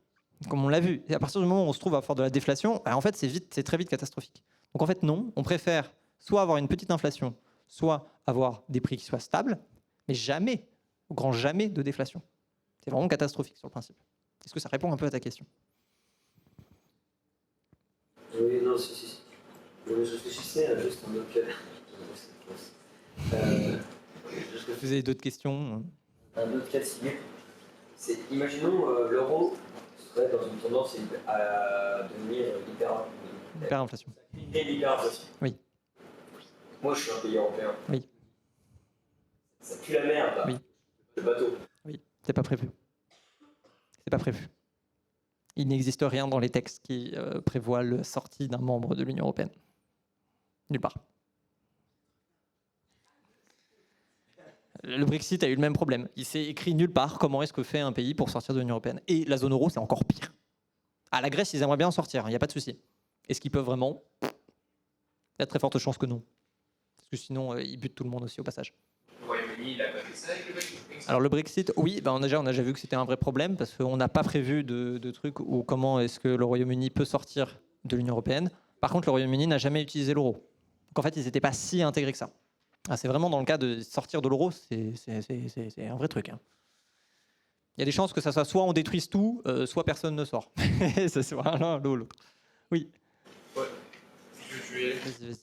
Comme on l'a vu. Et à partir du moment où on se trouve à faire de la déflation, en fait, c'est très vite catastrophique. Donc en fait, non. On préfère soit avoir une petite inflation, soit avoir des prix qui soient stables, mais jamais, au grand jamais, de déflation. C'est vraiment catastrophique sur le principe. Est-ce que ça répond un peu à ta question? Oui, non, si. Je réfléchissais à juste un autre cas. Vous avez d'autres questions? Un autre cas de figure, c'est, imaginons l'euro serait dans une tendance à devenir hyperinflation. L'hyperinflation. Oui. Moi, je suis un pays européen. Oui. Ça pue la merde, là. Oui. Le bateau. Oui, c'est pas prévu. C'est pas prévu. Il n'existe rien dans les textes qui prévoient la sortie d'un membre de l'Union européenne. Nulle part. Le Brexit a eu le même problème. Il s'est écrit nulle part comment est-ce que fait un pays pour sortir de l'Union européenne. Et la zone euro, c'est encore pire. La Grèce, ils aimeraient bien en sortir, il n'y a pas de souci. Est-ce qu'ils peuvent vraiment? Il y a de très fortes chances que non. Parce que sinon, ils butent tout le monde aussi au passage. Le Royaume-Uni, il n'a pas fait ça avec le Brexit? Alors le Brexit, oui, on a déjà vu que c'était un vrai problème parce qu'on n'a pas prévu de truc où comment est-ce que le Royaume-Uni peut sortir de l'Union européenne. Par contre, le Royaume-Uni n'a jamais utilisé l'euro. Donc en fait, ils n'étaient pas si intégrés que ça. C'est vraiment dans le cas de sortir de l'euro, c'est un vrai truc. Il y a des chances que ça soit soit on détruise tout, soit personne ne sort. Ça c'est l'un ou l'autre. Oui. Ouais. Je vais y aller. Vas-y.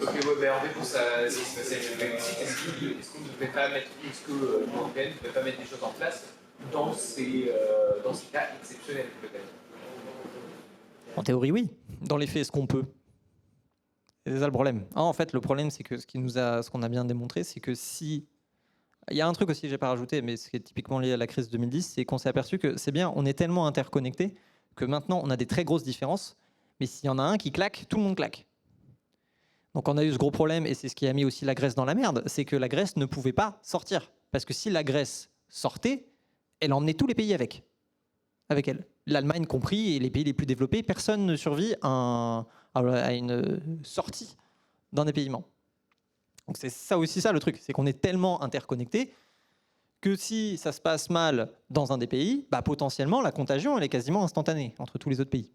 Ok, ouais, en fait, pour ça, est-ce que l'Union européenne ne peut pas mettre des choses en place dans ces cas exceptionnels, peut-être? En théorie, oui. Dans les faits, est-ce qu'on peut? C'est ça le problème. En fait, le problème, c'est que ce qu'on a bien démontré, c'est que si... Il y a un truc aussi que je n'ai pas rajouté, mais ce qui est typiquement lié à la crise de 2010, c'est qu'on s'est aperçu que c'est bien, on est tellement interconnectés que maintenant, on a des très grosses différences, mais s'il y en a un qui claque, tout le monde claque. Donc on a eu ce gros problème, et c'est ce qui a mis aussi la Grèce dans la merde, c'est que la Grèce ne pouvait pas sortir. Parce que si la Grèce sortait, elle emmenait tous les pays avec elle. L'Allemagne compris, et les pays les plus développés, personne ne survit à une sortie d'un épaillement. Donc c'est ça aussi ça le truc, c'est qu'on est tellement interconnectés que si ça se passe mal dans un des pays, potentiellement la contagion elle est quasiment instantanée entre tous les autres pays.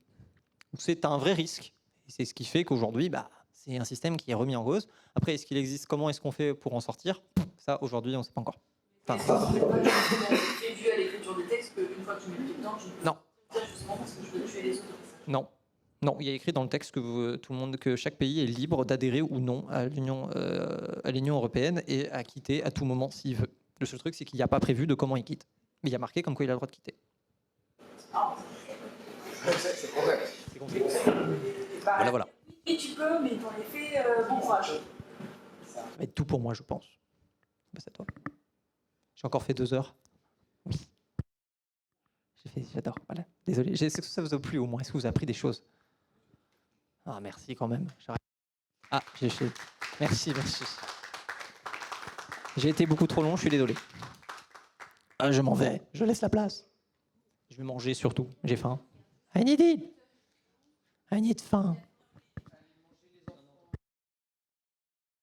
Donc c'est un vrai risque. Et c'est ce qui fait qu'aujourd'hui, c'est un système qui est remis en cause. Après, est-ce qu'il existe? Comment est-ce qu'on fait pour en sortir? Ça, aujourd'hui, on ne sait pas encore. Enfin, c'est prévu à l'écriture des textes qu'une fois que tu mets le pied dedans, je peux non. justement parce que je veux tuer les autres. Non. Non, il y a écrit dans le texte que chaque pays est libre d'adhérer ou non à l'Union européenne et à quitter à tout moment s'il veut. Le seul truc, c'est qu'il n'y a pas prévu de comment il quitte. Mais il y a marqué comme quoi il a le droit de quitter. C'est correct. C'est compris. Bah, Voilà. Et tu peux, mais dans les faits, bon courage. Ça va être tout pour moi, je pense. Bah, c'est à toi. J'ai encore fait 2 heures. Oui. J'adore. Voilà. Désolé. Est-ce que ça vous a plu au moins? Est-ce que vous avez appris des choses? Ah, merci quand même. Ah, merci. J'ai été beaucoup trop long, je suis désolé. Ah, je m'en vais. Je laisse la place. Je vais manger surtout. J'ai faim. I need faim.